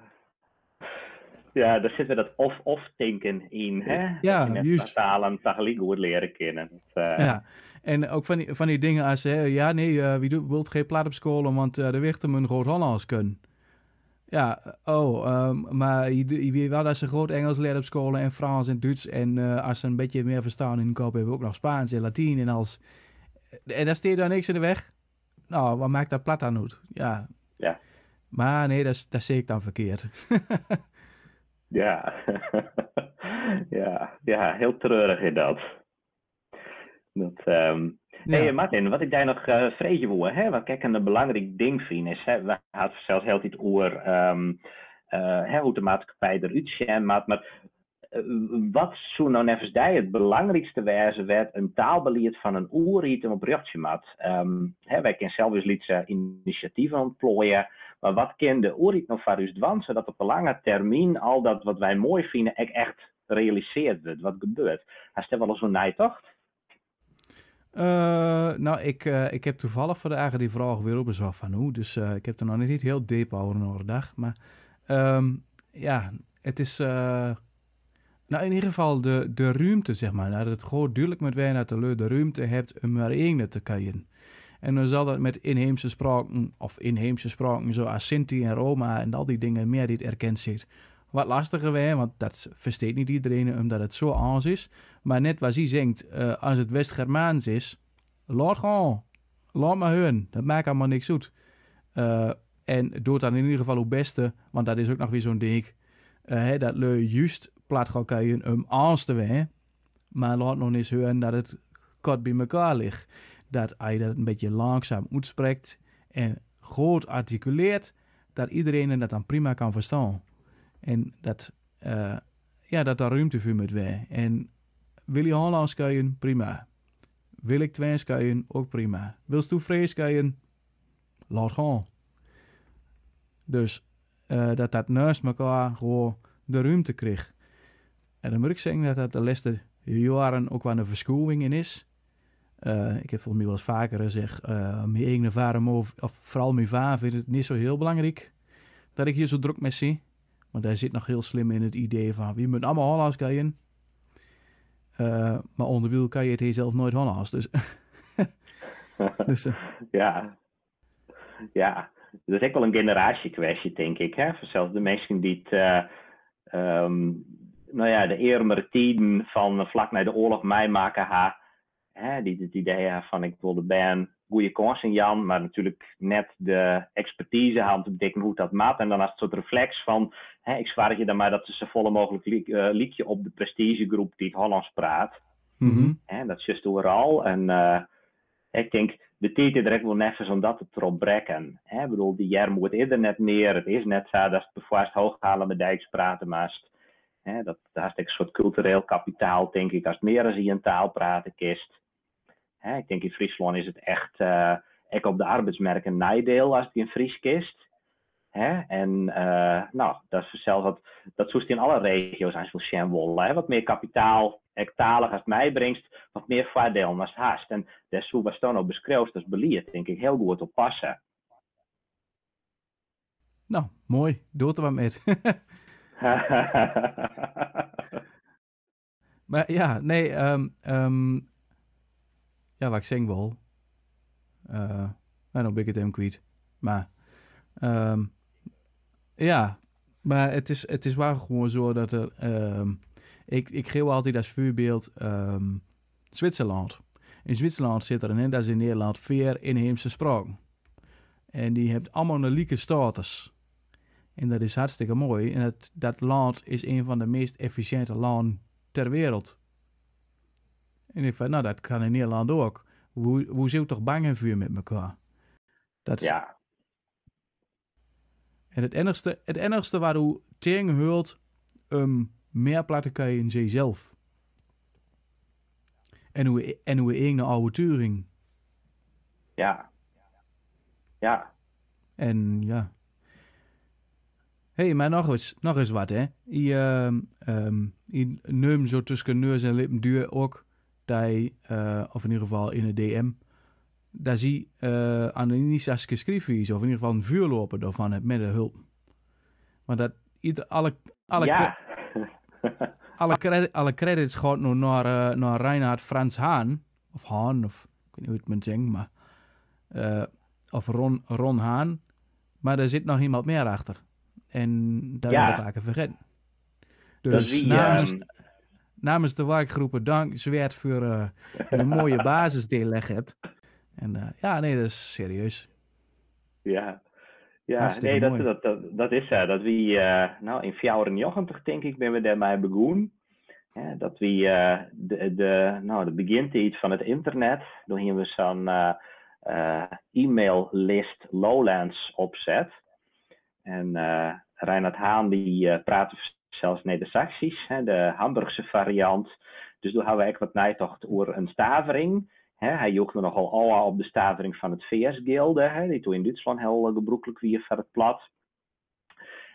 Ja, daar zit weer dat of-of denken in, hè? Ja, dat je net juist. talen tegelijk goed leren kennen. Ja, en ook van die dingen als, wie wilt geen plaat op school, want de wichten een groot Hollands kunnen. Ja, maar je weet wel dat ze groot Engels leren op school en Frans en Duits. En als ze een beetje meer verstaan in de kop hebben we ook nog Spaans en Latijn en als. En daar steekt dan niks in de weg. Nou, wat maakt dat plat aan uit? Ja. Maar nee, dat zie ik dan verkeerd. Ja. ja, heel treurig in dat. Hey Martin, wat ik daar nog vrezen wil, hè, wat ik een belangrijk ding vind, is, hè, we hadden zelfs heel tijd over hoe de maatschappij eruit ziet, maar wat zou nou nevens die het belangrijkste wijze werd een taalbeleid van een oerriet op reactie maat? Wij kunnen zelf eens initiatieven ontplooien, maar wat kan de oerriet nog voor u doen, zodat op de lange termijn al dat wat wij mooi vinden echt realiseerd wordt? Wat gebeurt? Hij er wel eens zo'n nijtocht? Ik heb toevallig voor de eigen die vraag weer op bezorgd van hoe. Dus ik heb er nog niet heel diep over een dag. Maar het is in ieder geval de ruimte, zeg maar. Dat het gewoon duidelijk moet zijn dat de ruimte hebt om maar één te kunnen. En dan zal dat met inheemse spraken zoals Sinti en Roma en al die dingen meer die het erkend zit. Wat lastiger weer, want dat versteekt niet iedereen omdat het zo anders is. Maar net wat hij zingt, als het West-Germaans is, laat gaan. Laat maar horen. Dat maakt allemaal niks uit. En doet dan in ieder geval het beste, want dat is ook nog weer zo'n ding. Dat le juist plat gaan kunnen om aan te zijn. Maar laat nog eens horen dat het kort bij elkaar ligt. Dat als je dat een beetje langzaam uitspreekt en goed articuleert, dat iedereen dat dan prima kan verstaan. En dat daar ruimte voor moet zijn. En wil je Hollands kunnen? Prima. Wil ik Twents kunnen? Ook prima. Wilst u Fries kunnen? Laat gaan. Dus dat naast elkaar gewoon de ruimte kreeg. En dan moet ik zeggen dat de laatste jaren ook wel een verschuiving in is. Ik heb volgens mij wel eens vaker gezegd, mijn eigen vader of vooral mijn vader vindt het niet zo heel belangrijk dat ik hier zo druk mee zie. Want hij zit nog heel slim in het idee van, wie moet allemaal Hollands kunnen. Maar onder wiel kan je het hier zelf nooit Hollands. Dus, Ja. Dat is echt wel een generatiekwestie, denk ik. Hè? Zelfs de mensen die het, de eermere tijden van vlak na de oorlog meemaken, die het idee van ik wil de band goede kansen Jan, maar natuurlijk net de expertise aan te bedenken hoe dat maakt. En dan als een soort reflex van, ik zwaar je dan maar dat ze zo volle mogelijk liedje op de prestigegroep die het Hollands praat. Mm-hmm. Dat is juist overal. En ik denk, de tijd is er echt wel neffens om dat te erop brekken. Ik bedoel, die jaar moet eerder net meer. Het is net zo dat het bevoorst hooghalen met Dijks praten maast. Dat is een soort cultureel kapitaal, denk ik, als het meer als je een taal praten kist. Ik denk in Friesland is het echt op de arbeidsmarkt een nadeel als die een Fries kist. En dat is zelfs dat zoest in alle regio's aan zo'n Sjenwolle. Wat meer kapitaal, talig als het mij brengt, wat meer voordeel als het haast. En dat is wat dan ook beschreeuwd, dat is beleid, denk ik, heel goed op passen. Nou, mooi. Doe er wat met. Maar ja, nee, wat ik zeg wel. Dan ben ik het hem kwijt. Maar, maar het is wel gewoon zo dat er, ik geef altijd als voorbeeld Zwitserland. In Zwitserland zit er net als in Nederland 4 inheemse spraken. En die hebben allemaal een lieke status. En dat is hartstikke mooi. En dat land is een van de meest efficiënte landen ter wereld. En ik van, dat kan in Nederland ook. Hoe zit toch bang en vuur met elkaar? Ja. En het enigste waar u tegen hult, meer platen kan je in zichzelf. En uw eigen avonturing. Ja. Ja. En ja. Hey, maar nog eens wat, hè. Je neemt zo tussen neus en lippen duur ook, dat of in ieder geval in een DM, daar zie aan de initiatieve schrijfwijze, of in ieder geval een vuurloper daarvan hebt met de hulp. Maar dat alle credits gaat nu naar Reinhard Frans Haan, of Haan, of ik weet niet hoe het men zegt, maar of Ron Haan. Maar er zit nog iemand meer achter. En dat wil ik vaker vergeten. Dus namens de werkgroepen dank Zwert voor een mooie basis die je leg hebt. En dat is serieus. Ja, Hartstikke nee, mooi. dat is dat wie in 94 denk ik ben we daarmee begonnen. Dat wie de begintijd van het internet, toen hebben we zo'n e-maillist Lowlands opzet. En Reinhard Haan die praatte zelfs Neder-Saxisch, de Hamburgse variant. Dus toen hadden we ook wat nijtocht over een stavering. Hij joeg er nogal al op de stavering van het VS-gilde, die toen in Duitsland heel gebruikelijk weer voor het plat.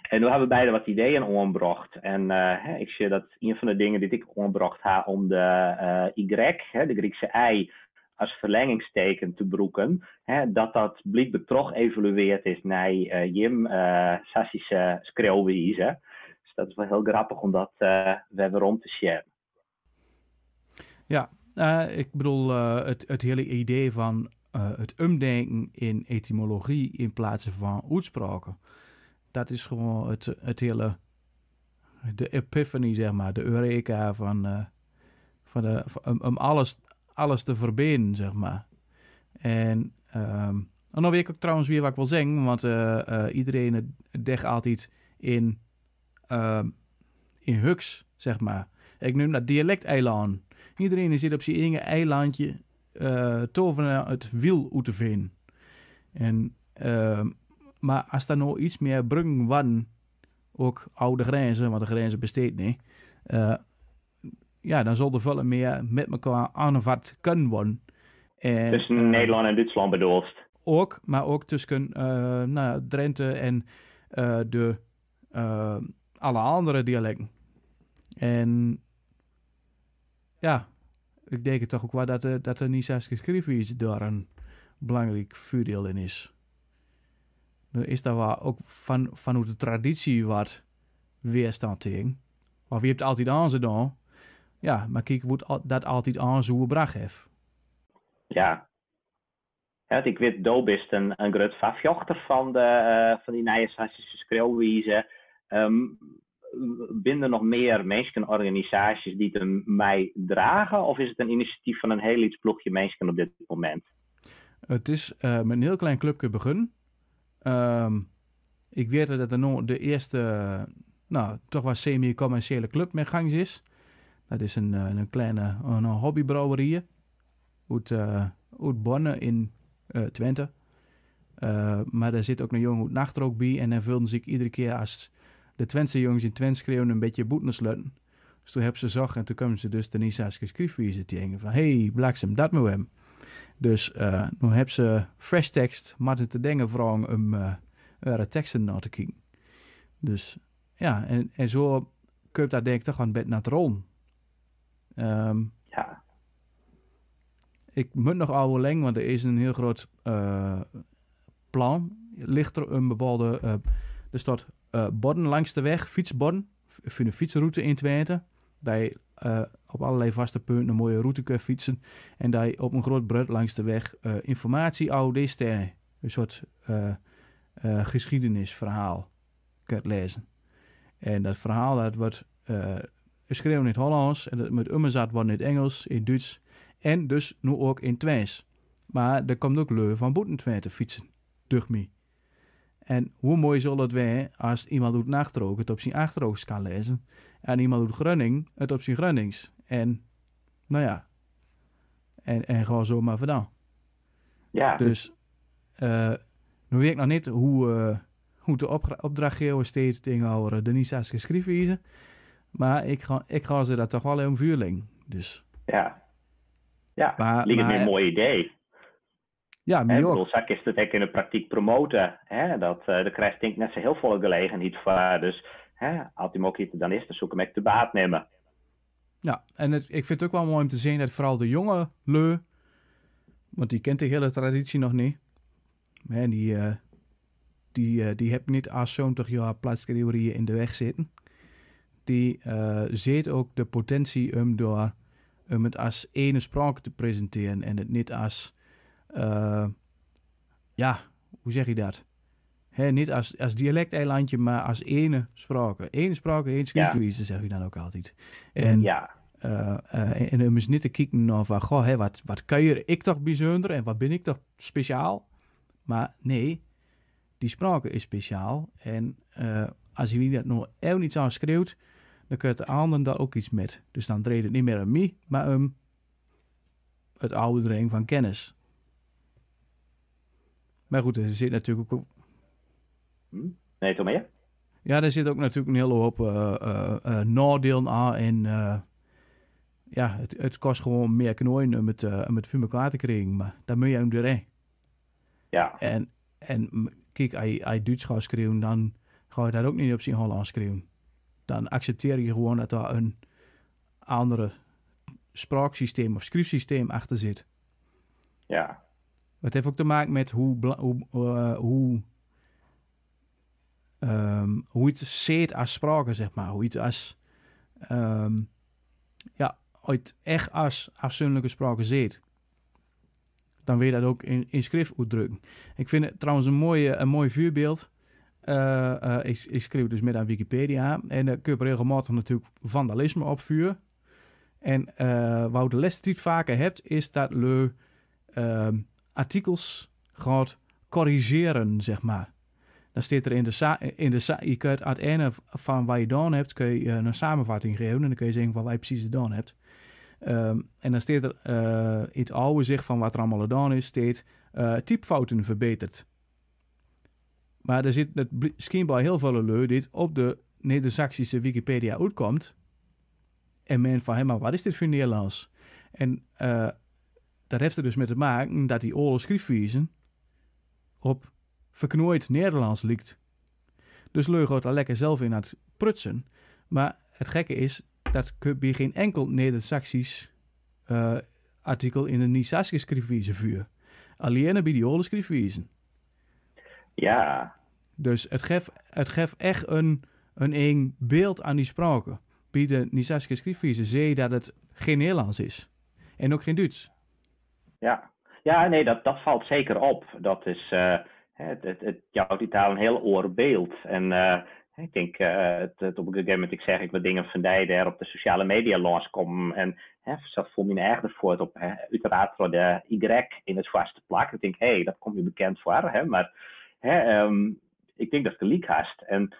En toen hebben we beide wat ideeën omgebracht. En ik zie dat een van de dingen die ik omgebracht heb om de Y, de Griekse I, als verlengingsteken te broeken, dat blijkbaar toch evolueerd is naar Jim Sassische schreeuwwijze. Dus dat is wel heel grappig om dat weer rond te sharen. Ja, ik bedoel het hele idee van het umdenken in etymologie in plaats van uitspraken. Dat is gewoon het hele, de epiphany, zeg maar, de eureka om alles te verbinden, zeg maar. En dan weet ik ook trouwens weer wat ik wil zeggen, want iedereen degt altijd in huks, zeg maar. Ik noem dat dialect-eiland. Iedereen zit op zijn eigen eilandje toveren het wiel uit te vinden. En maar als er nou iets meer bruggen waren, ook oude grenzen, want de grenzen besteedt niet, dan zal er veel meer met elkaar aangevat kunnen worden. En, tussen Nederland en Duitsland bedoeld. Ook, maar ook tussen Drenthe en alle andere dialecten. En ja, ik denk het toch ook wel dat er niet zelfs geschreven is daar een belangrijk voordeel in is. Dan is daar wel ook vanuit de traditie wat weerstand tegen. Maar wie hebt altijd aan ze dan? Ja, maar kijk hoe dat altijd aan zo gebracht heeft. Ja. Ik weet, Doop is een groot verfjochter van die nieuwe Sassische schreeuwwijze. Binnen nog meer mensenorganisaties die het mij dragen? Of is het een initiatief van een heel iets ploegje mensen op dit moment? Het is met een heel klein clubje begonnen. Ik weet dat er nog de eerste, toch wel semi-commerciële club met gangs is. Dat is een kleine hobbybrouwerie uit Bonne in Twente. Maar daar zit ook een jongen uit Nachtrook bij. En dan vulden zich iedere keer als de Twentse jongens in Twente schreeuwen een beetje boeten sluiten. Dus toen hebben ze zag en toen kwamen ze dus de Nisa's schriftwijze tegen van hey, bliksem, dat moet hem. Dus nu hebben ze fresh tekst, maar te denken vragen om teksten naar te kijken. Dus ja, en zo kun je dat denk ik toch een beetje naar het rollen. Ja. Ik moet nog oude leng, want er is een heel groot plan. Ligt er een bepaalde, er staat borden langs de weg, fietsborden, voor een fietsroute in Twente. Dat je op allerlei vaste punten een mooie route kunt fietsen. En dat je op een groot brug langs de weg informatie oude is, een soort geschiedenisverhaal kunt lezen. En dat verhaal dat wordt geschreven in het Hollands en dat moet omgezet worden in het Engels, in het Duits en dus nu ook in Twents. Maar er komt ook leu van buiten Twente fietsen, durch me. En hoe mooi zal het zijn als iemand uit Nachtrook het op zijn Achteroogs kan lezen en iemand uit Grunning het op zijn Grunnings. En nou ja, en gewoon zo maar vandaan. Ja. Dus nu weet ik nog niet hoe hoe de opdrachtgever steeds tegenover de Nisaske schrijfwijze. Maar ik ga ze dat toch wel om vuurling. Dus. Ja. Ja, Maar, lijkt me een mooi idee. Ja, mij Ik ook. bedoel, zak is het ook in de praktijk promoten. Hè? Daar krijgt denk ik net zo heel veel gelegenheid voor. Dus als hij ook iets dan is, dan zoek hem echt te baat nemen. Ja, en ik vind het ook wel mooi om te zien dat vooral de jonge leu, want die kent de hele traditie nog niet. Hè, die heeft niet als zo'n toch jaar plaatscategorieën in de weg zitten. Die ziet ook de potentie om het als ene spraak te presenteren en het niet als, hoe zeg je dat? Niet als dialect-eilandje, maar als ene spraak. Ene spraak, één schrijfwijze, zeg je dan ook altijd. En, en om eens niet te kijken naar van, goh, wat kun ik toch bijzonder en wat ben ik toch speciaal? Maar nee, die spraak is speciaal. En als je dat nog heel niet aan schreeuwt, dan kun je de anderen daar ook iets met. Dus dan dreigt het niet meer om mij, maar om het oudering van kennis. Maar goed, er zit natuurlijk ook... Nee, toch meer? Ja, er zit ook natuurlijk een hele hoop nadelen aan. En het kost gewoon meer knooien om het voor elkaar te krijgen. Maar daar moet je hem doorheen. Ja. En kijk, als je Duits gaat schreeuwen, dan ga je dat ook niet op zijn Hollands schreeuwen. Dan accepteer je gewoon dat er een andere spraaksysteem of schrijfsysteem achter zit. Ja. Het heeft ook te maken met hoe het zit als sprake, zeg maar. Hoe het als ooit echt als afzonderlijke sprake zit. Dan wil je dat ook in schrift uitdrukken. Ik vind het trouwens een mooi voorbeeld. Ik schreef dus met aan Wikipedia. En daar kun je regelmatig natuurlijk vandalisme opvuren. En wat de les die het vaker hebt, is dat je artikels gaat corrigeren, zeg maar. Dan staat er je kunt aan het einde van wat je gedaan hebt, kun je een samenvatting geven. En dan kun je zeggen van wat je precies gedaan hebt. En dan staat er in het oude zicht van wat er allemaal gedaan is, staat typfouten verbeterd. Maar er zit schijnbaar heel veel lui dit op de Neder-Saxische Wikipedia uitkomt. En men van, maar wat is dit voor Nederlands? En dat heeft er dus mee te maken dat die oude schrijfwijzen op verknooid Nederlands ligt. Dus lui gaat er lekker zelf in aan het prutsen. Maar het gekke is dat je geen enkel Neder-Saxisch artikel in de Nisaske schrijfwijze vuur. Alleen bij die oude schrijfwijzen. Ja. Dus het geeft echt een beeld aan die spraken. Bij de Nisaske schrijfwijze zie je dat het geen Nederlands is. En ook geen Duits. Ja. Ja, nee, dat valt zeker op. Dat is, het jouwt die taal een heel oorbeeld. En ik denk, op een gegeven moment, ik zeg ik wat dingen van die daar op de sociale media langskomen. En zelfs voor mijn eigen voort op, uiteraard voor de Y in het vaste plak. Ik denk, dat komt je bekend voor. Maar ik denk dat het gelijk haast. En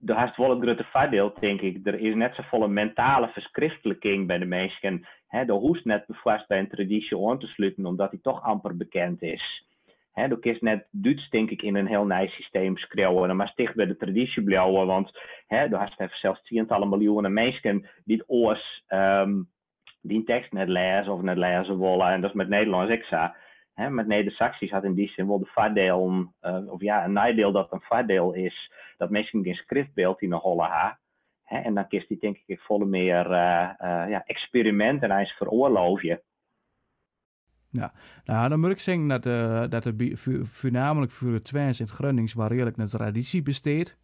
er haast wel een grote voordeel, denk ik. Er is net zoveel een mentale verschriftelijking bij de mensen. Er hoeft net vast bij een traditie aan te sluiten, omdat die toch amper bekend is. Er kiest net Duits, denk ik, in een heel nice systeem schreeuwen. Maar sticht bij de traditie blijven, want er haast even zelfs tientallen miljoenen mensen die het oors, die tekst net lezen of net lezen willen. En dat is met Nederlands ook zo. Met Neder-Saxisch had in die zin wel de voordeel, een nadeel dat een voordeel is, dat mensen geen schriftbeeld in de holle ha. En dan kiest die denk ik volle meer experiment en eens veroorloof je. Ja, nou dan moet ik zeggen dat er voornamelijk voor het Twents in het Gronings waar redelijk een traditie besteedt.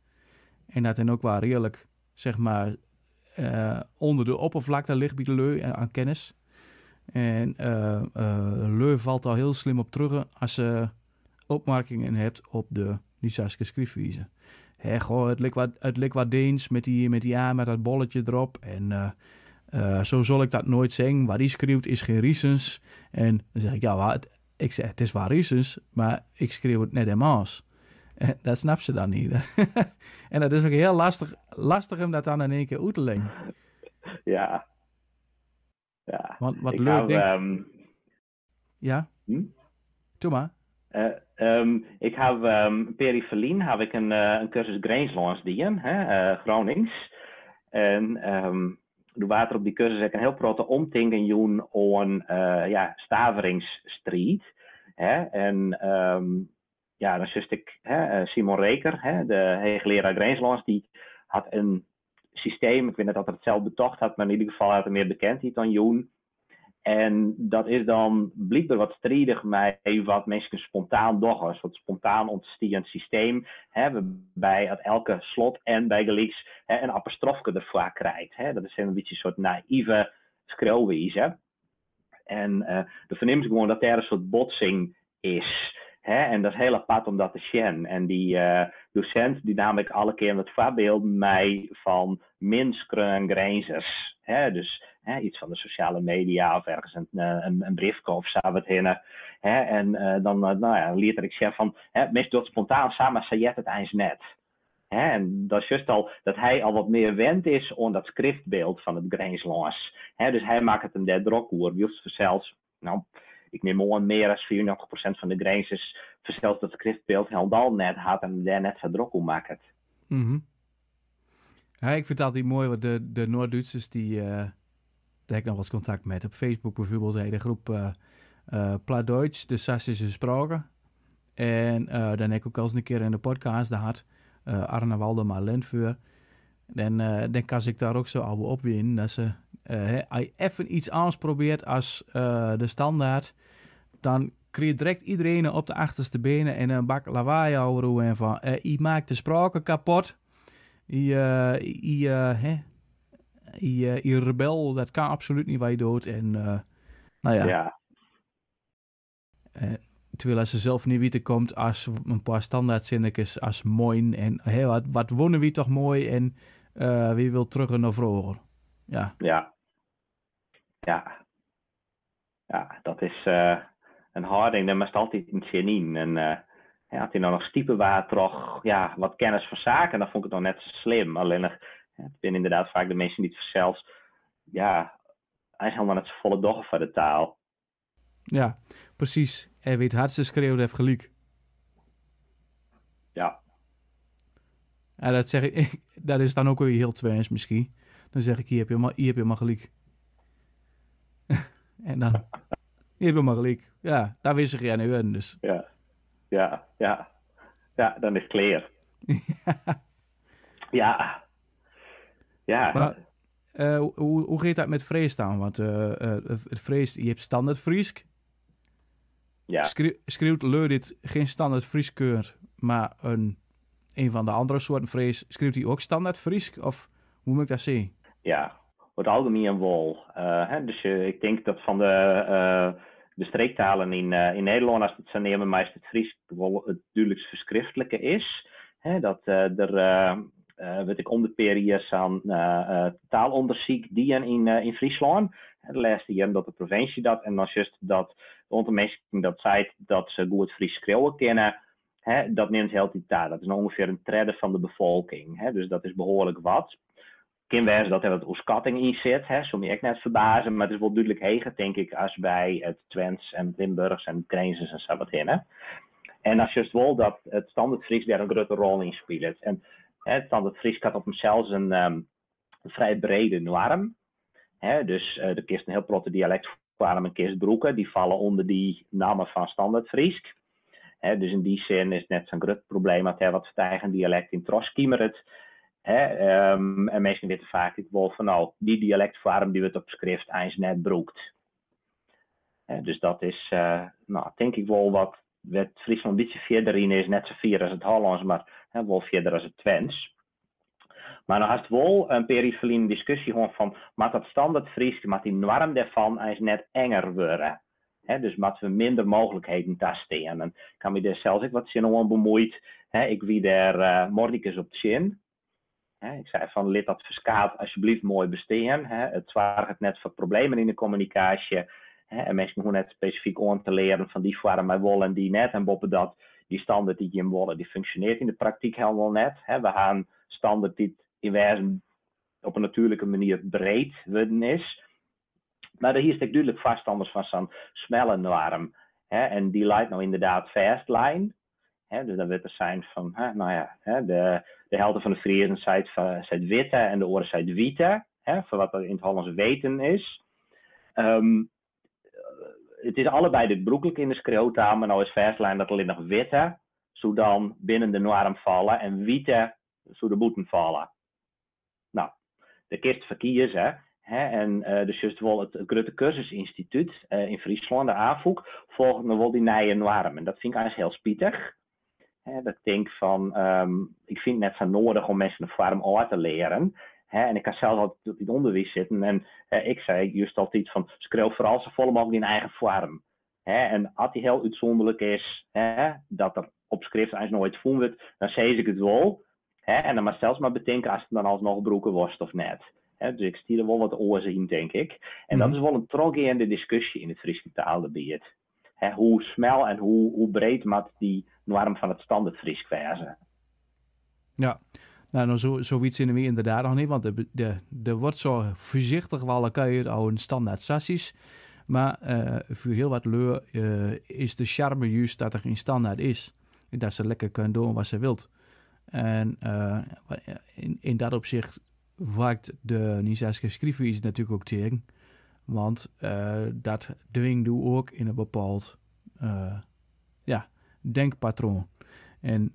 En dat dan ook waar redelijk, zeg maar, onder de oppervlakte ligt bij de leu aan kennis. En leu valt al heel slim op terug als ze opmerkingen hebt op de Nisaske schrijfwijze. Het lijkt wat Deens met die A met dat bolletje erop. En zo zal ik dat nooit zeggen. Waar die schreeuwt is geen Riesens. En dan zeg ik, ik zeg, het is waar Riesens, maar ik schreeuw het net helemaal. En dat snapt ze dan niet. En dat is ook heel lastig om dat dan in één keer uit te leggen. Ja. Want wat leuk denk... Ja? Doe maar. Ik heb Peri Verlien heb ik een cursus Grenslands dien, Gronings. En toen was er op die cursus ik een heel grote omtingen doen aan Staveringsstrijd. En dan zust ik Simon Reker, de hoogleraar Grenslands, die had een systeem, ik weet niet of het hetzelfde betocht had, maar in ieder geval had er meer bekendheid dan Joen. En dat is dan blijkbaar wat strijdig met wat mensen spontaan doen. Een soort spontaan ontstijend systeem. Waarbij uit elke slot en bij gelijks een apostrofje ervoor krijgt. Dat is een beetje een soort naïeve schreeuwwijze. En de verneemt gewoon dat er een soort botsing is. En dat is heel apart om dat te zien. En die docent die namelijk alle keer het voorbeeld mij van minskeren en grenzers. Dus iets van de sociale media of ergens een briefje of zo wat heen. En dan leer ik zeggen van, meest doet spontaan samen, zei je het eens net. En dat is juist al dat hij al wat meer wend is aan dat schriftbeeld van het Grenslands. Dus hij maakt het een druk oer. Wie zelfs, ik neem aan meer dan 94% van de Grensers zelfs dat schriftbeeld helemaal net had en daar net zo druk om maakt het. Mm-hmm. Ja, ik vind het altijd mooi, want de Noord-Duitsers daar heb ik nog wel eens contact met. Op Facebook bijvoorbeeld, de groep Plattdeutsch, de Sassische Spraken. En dan heb ik ook al eens een keer in de podcast gehad, Arne Waldemar Lentvuur. Dan kan ik daar ook zo al op winnen, dat ze, als je even iets anders probeert als de standaard, dan krijg je direct iedereen op de achterste benen en een bak lawaai over en van, je maakt de spraken kapot. Je rebel, dat kan absoluut niet wat je doet. En terwijl als ze zelf niet weten komt als een paar standaardzinnetjes als mooi en wat wonnen we toch mooi en wie wil terug naar vroeger. Ja, dat is een harding, daar moest altijd een zin in. En als hij nou nog stiepen waar toch wat kennis van zaken, dan vond ik het nog net zo slim. Alleen het zijn inderdaad vaak de mensen die het zelfs, hij is helemaal net zo volle doggen van de taal. Ja, precies. Hij weet hardste schreeuwt heeft gelijk. Ja. En dat zeg ik, dat is dan ook weer heel twins misschien. Dan zeg ik, hier heb je maar gelijk. En dan, hier heb je maar gelijk. Ja, daar wist ik geen uren, dus. Ja, dan is het clear. Ja. Maar, hoe gaat dat met Fries dan? Want het Fries, je hebt standaard Fries. Ja. Schreeuwt Leur dit geen standaard Fries keur, maar een van de andere soorten Fries, schreeuwt hij ook standaard Fries? Of hoe moet ik dat zien? Ja, wordt algemeen wel. Dus ik denk dat van de streektalen in Nederland, als het zo nemen, meest het Fries wel het duidelijkst verschriftelijke is. Dat weet ik om de periode aan taalonderzoek die in Friesland. De laatste jaren dat de provincie dat en dan juist dat de mensen dat zei dat ze goed Fries schreeuwen kennen. Dat neemt heel die taal. Dat is ongeveer een derde van de bevolking. Dus dat is behoorlijk wat. Kan wijzen dat er wat oorskatting in zit. Zo moet ik net verbazen. Maar het is wel duidelijk heger, denk ik, als bij het Twents en het Limburgs en het Grijnzers en zo wat in. En als juist wel dat het standaard Fries daar een grote rol in speelt. En het standaard Fries had op zichzelf een vrij brede norm. Dus de kist een heel protte dialect kwamen en kistbroeken. Die vallen onder die namen van standaard Fries. Dus in die zin is het net zo'n groot probleem dat hij wat vertijgend dialect in Tros kiemert. En mensen weten vaak wel van die dialectvorm die we het op schrift eens net broekt. Dus dat is denk ik wel wat Friesland een beetje verder in is, net zo vier als het Hollands, maar wel verder als het Twents. Maar dan is het wel een periferie discussie gewoon van, maar dat standaard Fries, maar die norm daarvan is net enger worden. Dus moeten we minder mogelijkheden tasten. En dan kan me daar zelfs ook wat zin om bemoeid. Ik wie daar mordicus op de zin. Ik zei van, lid dat verskaat alsjeblieft mooi besteden. Het zwaar het net voor problemen in de communicatie. En mensen hoeven net specifiek aan te leren van die vorm mij willen en die net. En boppen dat die standaard die je hem willen, die functioneert in de praktijk helemaal net. We gaan standaard die in wijze op een natuurlijke manier breed worden is. Maar hier is het duidelijk vast anders van zo'n snelle norm. En die leidt nou inderdaad Fastlane. Dus dat wil er zijn van, de helft van de Friesen zei witte en de oren zei witte. Voor wat er in het Hollands weten is. Het is allebei dit broekelijk in de schreeuwtaal, maar nou is Fastlane dat alleen nog witte, zo dan binnen de norm vallen en witte, zo de boeten vallen. Nou, de kist verkiezen, en dus juist wel het Grote Cursusinstituut in Friesland, de AFOEK, volgt nog wel die nieuwe norm. En dat vind ik eigenlijk heel spietig. Dat ik denk van, ik vind het net zo nodig om mensen een vorm uit te leren. En ik kan zelf altijd op het onderwijs zitten. En ik zei juist altijd van, schreeuw vooral zo vol mogelijk in eigen vorm. En als die heel uitzonderlijk is, dat er op schrift eigenlijk nooit gevonden wordt, dan zeg ik het wel. En dan maar zelfs maar bedenken als het dan alsnog broeken worst of net. Dus ik stier er wel wat oren in, denk ik. En dat is wel een terugkerende discussie in het Friese taalgebied. Hoe snel en hoe breed moet die norm van het standaard Fries wezen? Ja, nou zoiets zien we inderdaad nog niet, want er wordt zo voorzichtig wel een oude standaard sassies. Maar voor heel wat leur is de charme juist dat er geen standaard is. Dat ze lekker kunnen doen wat ze wilt. En in dat opzicht werkt de Niesaische schrijfwijze natuurlijk ook tegen. Want dat dwingt u ook in een bepaald denkpatroon. En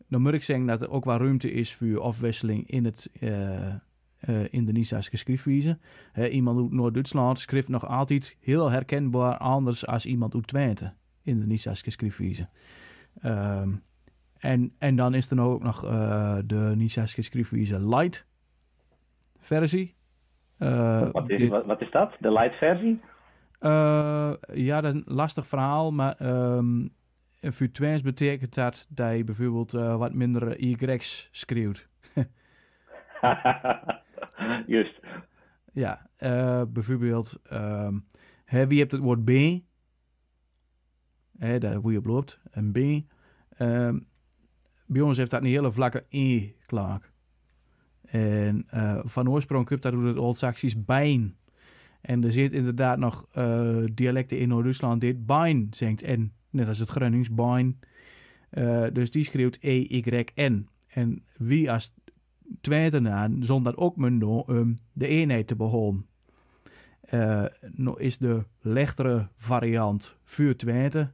dan moet ik zeggen dat er ook wel ruimte is voor afwisseling in de Niesaische schrijfwijze. Iemand uit Noord-Duitsland schrijft nog altijd heel herkenbaar anders als iemand uit Twente in de Niesaische schrijfwijze. En dan is er ook nog de Niesaische schrijfwijze light versie. Wat is dat? De light versie? Ja, dat is een lastig verhaal, maar voor Twents betekent dat je bijvoorbeeld wat minder Y's schreeuwt. Juist. Ja, bijvoorbeeld, wie hebt het woord B? Daar hoe je op loopt, een B. Bij ons heeft dat een hele vlakke E-klank. En van oorsprong komt dat door het Oud-Saxisch bijn. En er zit inderdaad nog dialecten in Noord-Duitsland dit bijn zingt. En net als het Gronings bijn. Dus die schreeuwt E-Y-N. En wie als Twentenaar zonder ook de eenheid te behouden. Is de lichtere variant voor Twente.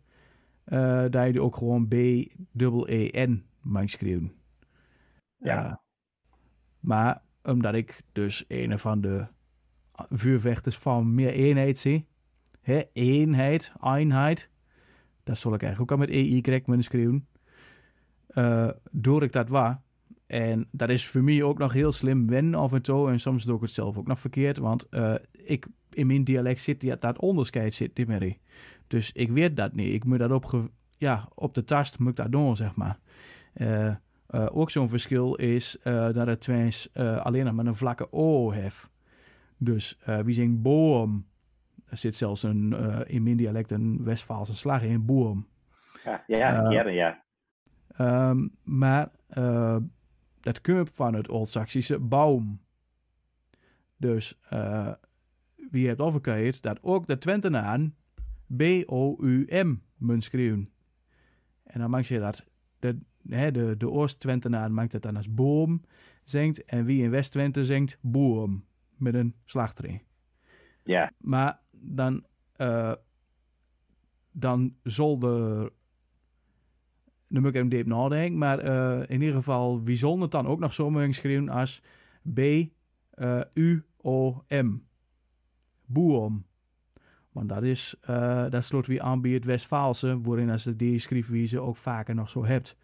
Dat je ook gewoon B-E-E-N mag schreeuwen. Ja. Maar omdat ik dus een van de vuurvechters van meer eenheid zie. Eenheid. Dat zal ik eigenlijk ook al met E-Y moeten schreeuwen. Door ik dat waar. En dat is voor mij ook nog heel slim wennen af en toe. En soms doe ik het zelf ook nog verkeerd. Want in mijn dialect zit dat onderscheid zit niet meer in. Dus ik weet dat niet. Ik moet dat op de tast moet ik dat doen, zeg maar. Ook zo'n verschil is dat het Twents alleen nog maar een vlakke O heeft. Dus wie zingt boom? Er zit zelfs in mijn dialect een Westfaalse slag in, boom. Ja. Maar dat komt van het Oud-Saksische baum. Dus wie heeft overkeerd dat ook de Twentenaren B-O-U-M moet schreeuwen. En dan maak je dat de Oost-Twentenaar maakt het dan als boom zingt en wie in West-Twente zingt boom met een slagtree. Ja. Maar dan zal nu moet ik even diep nadenken, maar in ieder geval, wie zal het dan ook nog zo moeten schrijven als B-U-O-M. Boom. Want dat sloot weer aan bij het Westfaalse, waarin als de die schrijfwijze ook vaker nog zo hebt.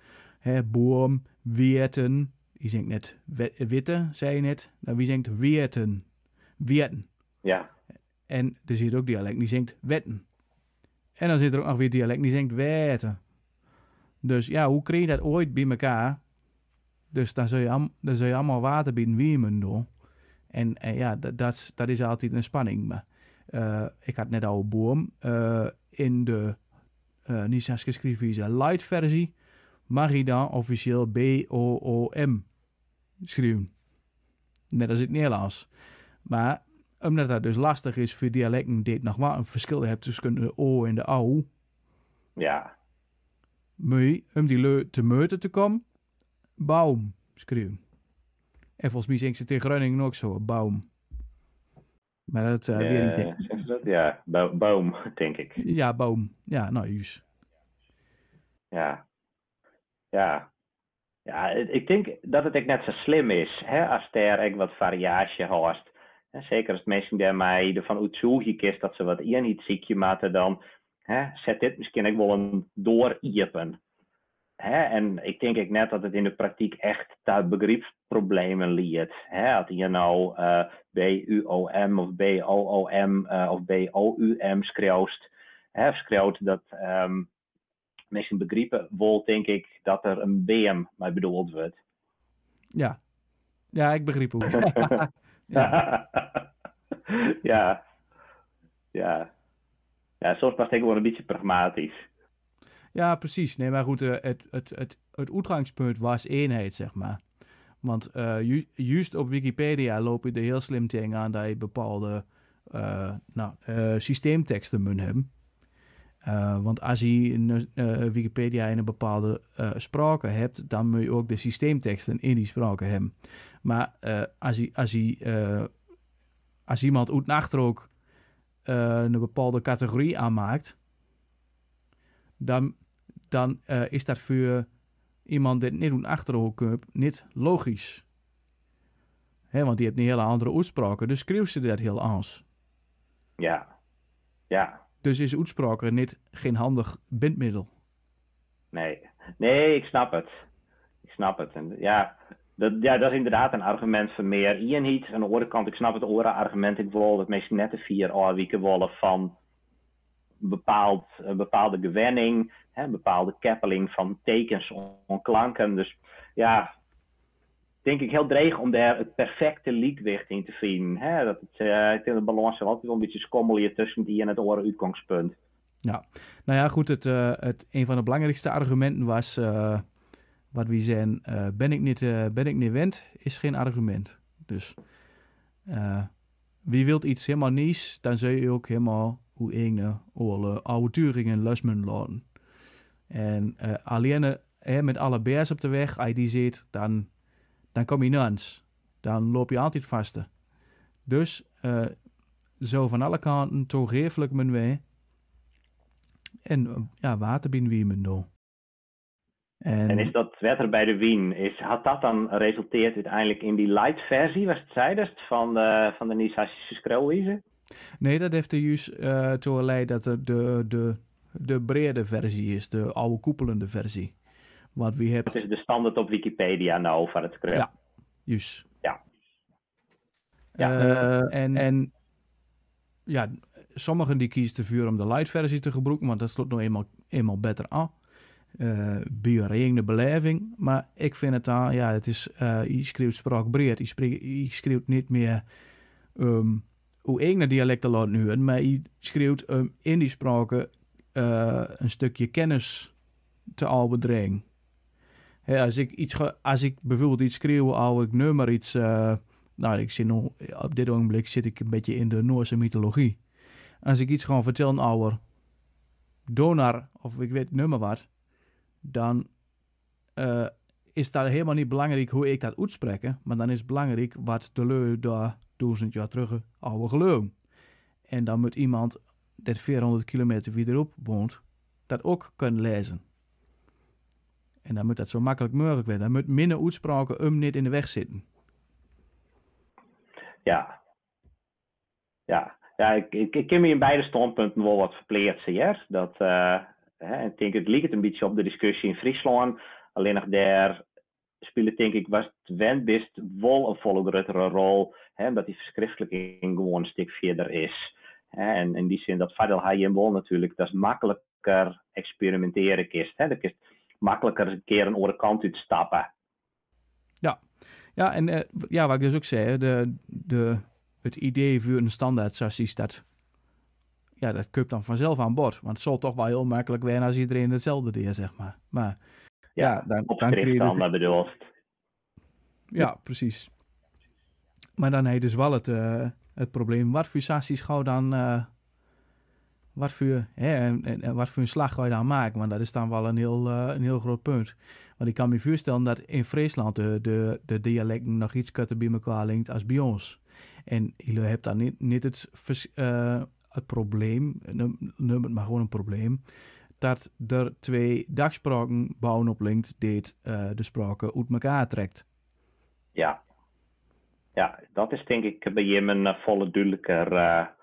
Boom, weerten. Die zingt net witte, zei je net. Nou, wie zingt weerten? Weerten. Ja. En er zit ook dialect die zingt wetten. En dan zit er ook nog weer dialect die zingt weten. Dus ja, hoe kreeg je dat ooit bij elkaar? Dus dan zul je allemaal water bieden wiemen doen. En ja, dat is altijd een spanning. Maar ik had net al boom. In de Niesaische schrijfwijze light versie mag je dan officieel B-O-O-M schrijven. Net als het Nederlands. Maar omdat dat dus lastig is voor dialecten die nog wel een verschil hebben tussen de O en de AU. Ja. Moet om die leu te meuten te komen, baum schreeuwen. En volgens mij zingt ze tegen Groningen ook zo, baum. Maar dat weer niet denk. Zeg je dat? Ja, boom, denk ik. Ja, baum. Ja, nou, juist. Ja. Ja. Ja, ik denk dat het ook net zo slim is, hè, als er wat variatie hoort. Zeker als mensen daarmee ervan uitzoeken kiest dat ze wat eenheid ziekje maken, dan zet dit misschien ook wel een dooriepen. En ik denk ook net dat het in de praktijk echt tot begripsproblemen leidt. Als je nou BUOM of BOOM of BOUM schreeuwt dat mensen begrijpen wel, denk ik, dat er een BM mee bedoeld wordt. Ja. Ja, ik begreep hoe. Ja. Ja. Ja. Ja, soms was ik gewoon een beetje pragmatisch. Ja, precies. Nee, maar goed, het uitgangspunt was eenheid, zeg maar. Want juist op Wikipedia loop je er heel slim tegen aan dat je bepaalde systeemteksten moet hebben. Want als je in Wikipedia in een bepaalde sprake hebt, dan moet je ook de systeemteksten in die sprake hebben. Maar als iemand uit nachter ook een bepaalde categorie aanmaakt, dan is dat voor iemand die niet uit nachter komt niet logisch. Want die heeft een hele andere uitspraken, dus schreeuwt ze dat heel anders. Ja. Ja. Dus is uitspraken niet geen handig bindmiddel. Nee, ik snap het. En dat is inderdaad een argument voor meer eenheid. Aan de andere kant, ik snap het andere argument. Ik wil dat mensen net de 4 weken willen van een bepaalde gewenning, een bepaalde kappeling van tekens en klanken. Dus ja, denk ik heel dreig om daar het perfecte liedwicht in te vinden. Dat ik denk de balans altijd wel een beetje schommelen tussen die en het andere uitgangspunt. Ja, nou ja, goed. Een van de belangrijkste argumenten was wat we zijn, ben ik niet wend, is geen argument. Dus wie wilt iets helemaal niets, dan zul je ook helemaal hoe eigen oude Turingen lusmen laten. En alleen met alle beers op de weg, als je die ziet, dan kom je nans. Dan loop je altijd vast. Dus zo van alle kanten toegeeflijk men wij. En water binnen wie men doen. En is dat water bij de wien, had dat dan resulteerd uiteindelijk in die light versie, was het zeidest, van de Nisasische schreeuwwijze? Nee, dat heeft er juist toe geleid dat het de brede versie is, de oude koepelende versie. Wat we hebben. Dat is de standaard op Wikipedia nou van het schreeuw. Ja, juist. Ja. En sommigen die kiezen ervoor om de light versie te gebruiken, want dat sloot nou eenmaal beter aan. Bij je eigen beleving. Maar ik vind het dan, het is, je schreeuwt spraakbreed. Je schreeuwt niet meer hoe eigen dialecten laten horen, maar je schreeuwt in die spraken een stukje kennis te al bedreigen. Als ik bijvoorbeeld iets schreeuw, al ik nummer iets. Ik zit nog, op dit ogenblik zit ik een beetje in de Noorse mythologie. Als ik iets gewoon vertel over Donar, of ik weet nummer wat, dan is dat helemaal niet belangrijk hoe ik dat uitspreken, maar dan is het belangrijk wat de leu daar 1000 jaar terug oude geloom. En dan moet iemand dat 400 kilometer verderop woont, dat ook kunnen lezen. En dan moet dat zo makkelijk mogelijk worden. Dan moet minder uitspraken niet in de weg zitten. Ja. Ja, ik ken me in beide standpunten wel wat verplaatsen, ja. Dat, ik denk, het lijkt een beetje op de discussie in Friesland. Alleen nog daar speelt, denk ik, was het wendbest wel een volle grotere rol. Omdat die verschriftelijking gewoon een stuk verder is. En in die zin, dat Fadel Hayem wel natuurlijk, dat is makkelijker experimenteren kist. Dat is makkelijker een keer een andere kant uit stappen. Ja, en wat ik dus ook zei, het idee voor een standaard chassis, dat komt dan vanzelf aan bod. Want het zal toch wel heel makkelijk zijn als iedereen hetzelfde deed, zeg maar. Maar dan krijg je... dat bedoeld. Ja, precies. Maar dan heb je dus wel het probleem. Wat voor sassies gauw dan... wat voor een slag ga je dan maken? Want dat is dan wel een heel groot punt. Want ik kan me voorstellen dat in Friesland de dialecten nog iets kutter bij elkaar linkt als bij ons. En je hebt dan niet het probleem, noem het maar gewoon een probleem, dat er 2 dagspraken bouwen op linkt dit de spraken uit elkaar trekt. Ja. Ja, dat is denk ik bij je een volle duidelijker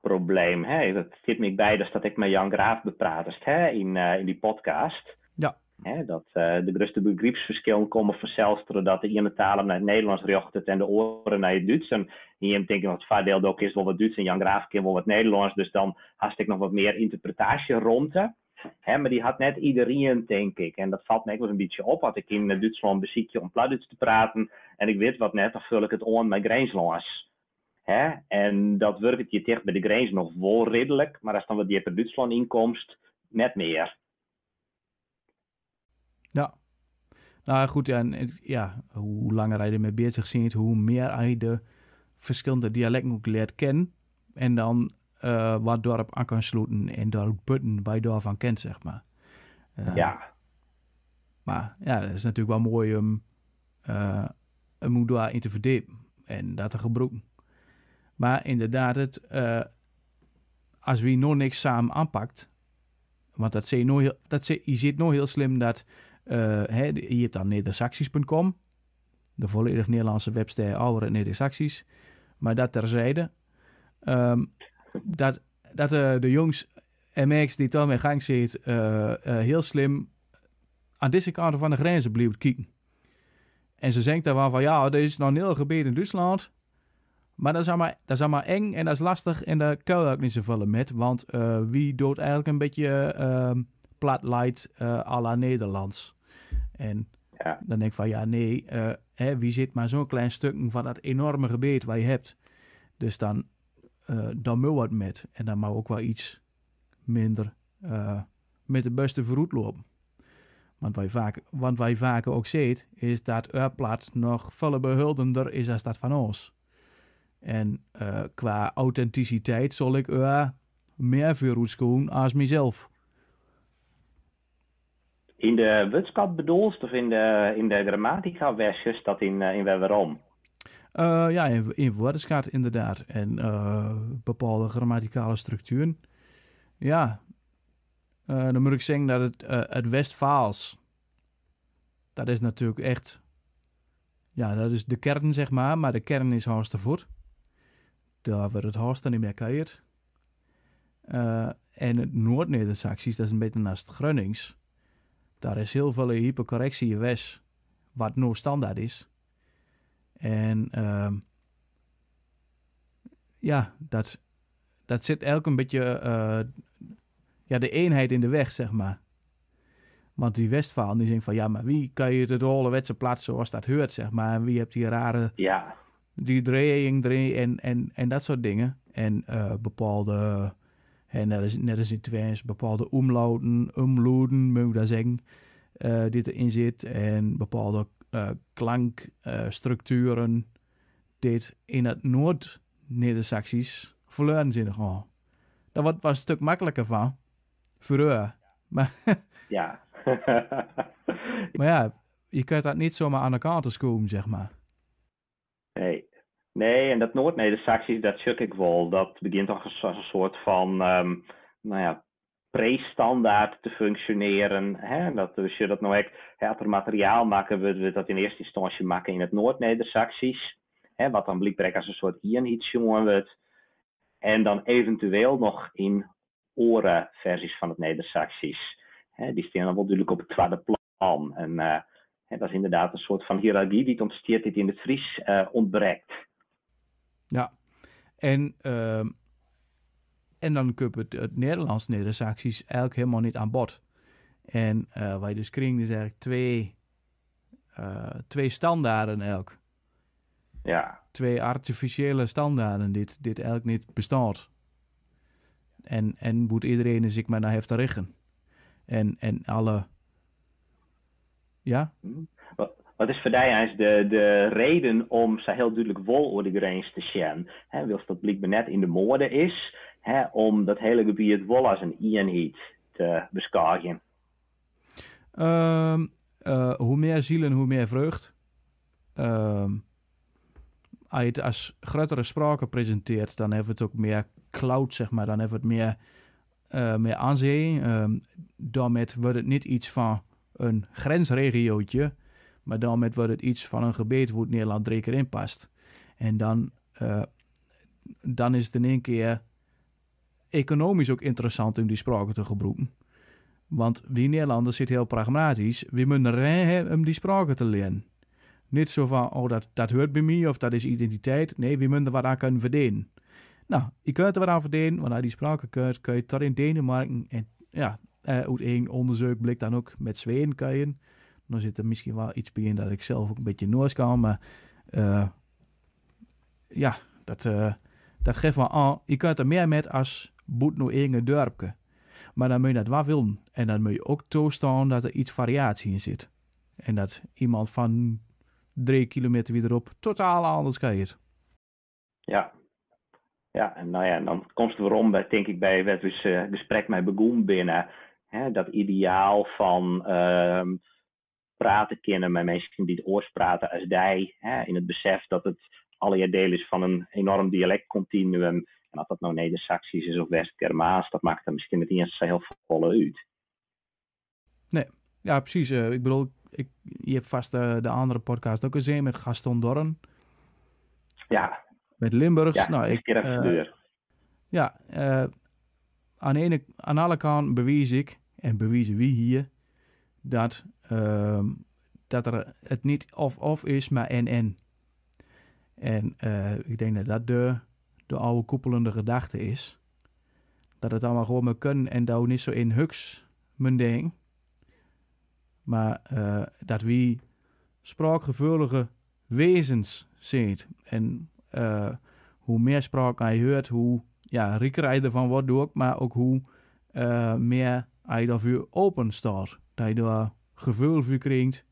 probleem. Hè? Dat zit me bij dus dat ik met Jan Graaf bepraat in die podcast. Ja. Hè, dat de grootste begripsverschillen komen vanzelf doordat de ene taal naar het Nederlands richt en de oren naar het Duits. En hier denk ik dat het vaardeel ook is wel wat Duits en Jan Graaf kent wel wat Nederlands. Dus dan had ik nog wat meer interpretatie rondte. Hè, maar die had net iedereen, denk ik. En dat valt me ook wel een beetje op. Had ik in Duitsland beziekje om Plattdeutsch te praten. En ik weet wat net, dan vul ik het aan met Grijnslands. En dat werkt je tegen bij de grens nog wel redelijk. Maar als dan wat die per Duitsland inkomst, net meer. Ja. Nou goed, hoe langer je ermee bezig bent, hoe meer je de verschillende dialecten ook leert kennen. En dan wat dorp aan kan sluiten en dorp putten waar je daarvan kent, zeg maar. Ja. Maar ja, dat is natuurlijk wel mooi om daarin te verdiepen en dat te gebruiken. Maar inderdaad, als we nog niks samen aanpakt, want je ziet nog heel slim dat je hebt dan nedersaksisch.com, de volledig Nederlandse website over het Neder-Saxisch. Maar dat terzijde, dat de jongens MX die daarmee gang zit, heel slim aan deze kant van de grenzen blijft kijken. En ze denkt daar wel van, ja, er is nog een heel gebied in Duitsland, maar dat is allemaal eng en dat is lastig en daar kan je ook niet zoveel met, want wie doet eigenlijk een beetje plat light à la Nederlands. En dan denk ik van, ja, nee, wie zit maar zo'n klein stukje van dat enorme gebied wat je hebt. Dus dan moet wat met. En dan mag ook wel iets minder met de beste vooruit lopen. Want wij vaak ook ziet, is dat uw plat nog veel behuldender is als dat van ons. En qua authenticiteit zal ik meer vooruit schoen als mezelf. In de woordskat bedoelst of in de grammatica versies dat in waarom? Ja, in woordenschat inderdaad. En bepaalde grammaticale structuren. Ja, dan moet ik zeggen dat het Westfaals, dat is natuurlijk echt, ja, dat is de kern, zeg maar de kern is Horstervoort. Daar wordt het Horster niet meer keerd. En het Noord-Neder-Saxisch, dat is een beetje naast het Grunnings. Daar is heel veel hypercorrectie geweest, wat nou standaard is. En dat zit elk een beetje de eenheid in de weg, zeg maar. Want die Westfalen die denkt van, ja, maar wie kan je het ouderwetse plaats zoals dat hoort, zeg maar. En wie hebt die rare, die drehing en dat soort dingen. En bepaalde, net als in Twents, bepaalde omloeden, moet ik dat zeggen, die erin zit. En bepaalde klankstructuren dit in het Noord-Neder-Saxisch verloren zijn gewoon. Dat was een stuk makkelijker van. Voor u. Maar ja. Maar ja, je kunt dat niet zomaar aan de kant komen, zeg maar. Nee, en dat Noord-Neder-Saxisch, dat chuk ik wel. Dat begint toch als een soort van, pre-standaard te functioneren. Hè? Dat, als je dat nou echt er materiaal maken, we dat in eerste instantie maken in het Noord-Neder-Saxisch. Wat dan blijkbaar als een soort eenheid jongen wordt. En dan eventueel nog in orenversies van het Neder-Saxisch. Die staan dan wel natuurlijk op het tweede plan. En dat is inderdaad een soort van hiërarchie die ontsteert dit in het Fries ontbreekt. Ja, en dan kun je het Nederlands Neder-Saxisch eigenlijk helemaal niet aan bod. En wat je dus krijgt is eigenlijk twee standaarden elk. Ja. 2 artificiële standaarden dit eigenlijk niet bestaat. En moet iedereen zich maar naar heeft te richten. En alle... Ja? Wat is voor jou eens de reden om zo heel duidelijk wol over de grens te zien? Wils dat blijkbaar net in de mode is, om dat hele gebied wol als een eenheid te beschouwen? Hoe meer zielen, hoe meer vreugd. Als je het als grotere spraken presenteert, dan hebben we het ook meer cloud, zeg maar. Dan hebben we het meer aanzien. Daarmee wordt het niet iets van een grensregiootje, maar daarmee wordt het iets van een gebied waar het Nederland 3 keer in past. En dan is het in één keer economisch ook interessant om die spraken te gebruiken. Want wie Nederlanders zit heel pragmatisch. We moeten rennen om die spraken te leren. Niet zo van, oh, dat hoort bij mij of dat is identiteit. Nee, we moeten er wat aan kunnen verdienen. Nou, je kunt er wat aan verdienen, want als je die spraken kunt, kun je tot in Denemarken. En ja, uit één onderzoek blijkt dan ook met Zweden kun je. Dan zit er misschien wel iets bij in dat ik zelf ook een beetje Noors kan. Maar ja, dat geeft wel aan. Je kunt er meer met als boet nou één dorpje. Maar dan moet je dat wel willen. En dan moet je ook toestaan dat er iets variatie in zit. En dat iemand van 3 kilometer weer erop totaal anders kijkt. Ja. Ja, en nou ja, dan komt het waarom, denk ik, bij wat we gesprek met begonnen binnen. Dat ideaal van praten kunnen met mensen die het oors praten als die. In het besef dat het alle deel is van een enorm dialectcontinuum. En of dat nou Neder-Saxisch is of West-Germaans, dat maakt er misschien niet eens zo heel veel uit. Nee, ja, precies. Ik bedoel, je hebt vast de andere podcast ook gezien met Gaston Dorn. Ja. Met Limburgs. Ja, nou, aan alle kanten bewijs ik, en bewijzen wie hier, dat er het niet of is, maar en. En ik denk dat dat de oude koepelende gedachte is. Dat het allemaal gewoon maar kunnen en dat niet zo in huks mijn ding. Maar dat wie spraakgevoelige wezens ziet. En hoe meer spraak je hoort, hoe rieker je ervan wordt ook, maar ook hoe meer je daarvoor open staat. Dat je daar gevoel voor krijgt.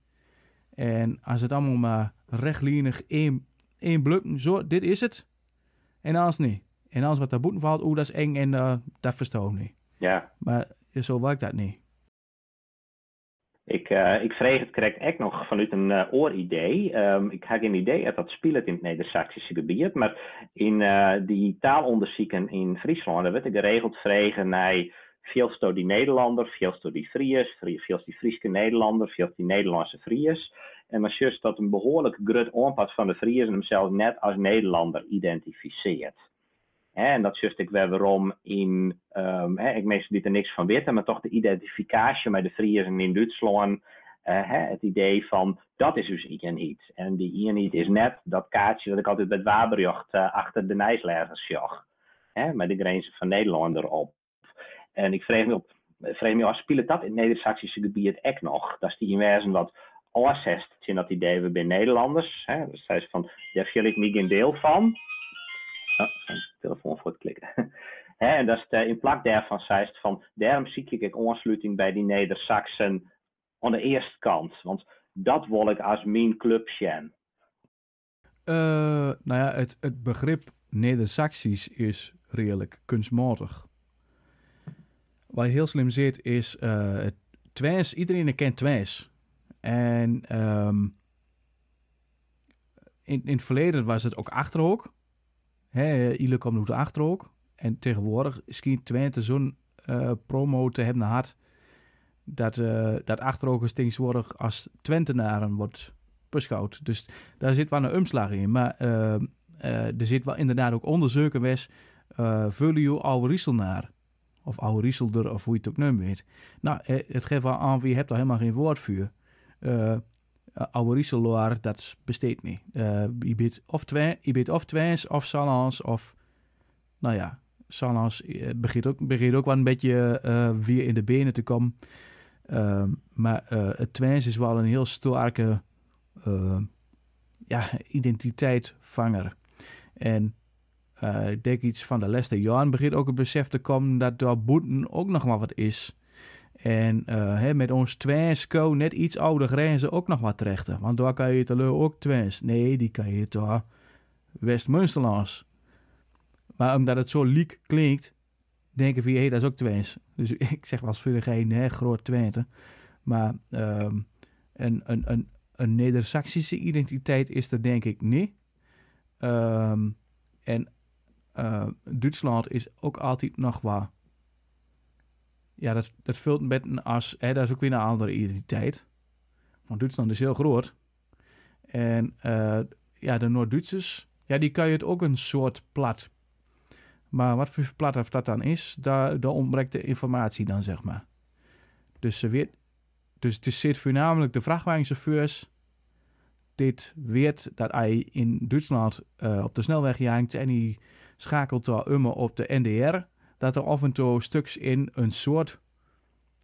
En als het allemaal maar rechtlijnig één blok, zo, dit is het. En als niet. En als wat daar boeten valt, dat is eng en dat versta ik niet. Ja. Maar zo werkt dat niet. Ik vreeg het correct echt nog vanuit een ooridee. Ik heb geen idee dat dat speelt in het Neder-Saxische gebied, maar in die taalonderzoeken in Friesland werd er geregeld vregen naar veel die Nederlander, veel die Fries, veel die Frieske Nederlander, veel die Nederlandse Fries. En maar juist dat een behoorlijk groot aanpas van de Fries hemzelf net als Nederlander identificeert. En dat juist ik weer waarom in, ik meestal die er niks van weten, maar toch de identificatie met de Friesen in Duitsland, het idee van, dat is dus iets. En die eenheid is net dat kaartje dat ik altijd bij het Waberjocht achter de Nijslezers zag. Met de grenzen van Nederland erop. En ik vreeg me af, speelt dat in het Neder-Saxische gebied echt nog? Dat is die inwijzen wat oorzest in dat idee, we zijn Nederlanders. Dus zij is van, daar wil ik niet een deel van. Zijn telefoon voor het klikken. En dat is in plak daarvan zei het van, daarom zie ik aansluiting bij die Neder-Saxen aan de eerste kant. Want dat wil ik als mijn club zien. Nou ja, het begrip Neder-Saxisch is redelijk kunstmatig. Wat heel slim zit is Twents, iedereen kent Twents. En in het verleden was het ook Achterhoek. Iedereen komt uit de Achterhoek. En tegenwoordig schijnt Twente zo'n promo te hebben gehad dat Achterhoekers tegenwoordig als Twentenaren wordt beschouwd. Dus daar zit wel een omslag in. Maar er zit wel inderdaad ook onderzoeken wes vullen je oude Rieselnaar. Of oude Rieselder, of hoe je het ook noemt weet. Nou, het geeft wel aan, wie hebt daar helemaal geen woord voor. Oude Rieseloar, dat besteedt niet. Je bent of Twents, of Salans, of... Nou ja, Salans begint ook wel een beetje weer in de benen te komen. Maar het Twents is wel een heel sterke identiteitsvanger. En ik denk iets van de laatste jaren begint ook het besef te komen dat daar boeten ook nog wel wat is. En met ons twins kan net iets oude grenzen ook nog wat terechten. Want daar kan je het ook twins. Nee, die kan je daar West-Munsterlands. Maar omdat het zo liek klinkt, denken we, dat is ook twins. Dus ik zeg wel eens voor degene, groot Twente. Maar een Neder-Saxische identiteit is er denk ik niet. En Duitsland is ook altijd nog wat. Ja, dat vult met een as. Dat is ook weer een andere identiteit. Want Duitsland is heel groot. En de Noord-Duitsers, die kan je het ook een soort plat. Maar wat voor plat of dat dan is, daar ontbreekt de informatie dan, zeg maar. Dus het zit voornamelijk de vrachtwagenchauffeurs. Dit weet dat hij in Duitsland op de snelweg jaagt en hij schakelt daar op de NDR. Dat er af en toe stuks in een soort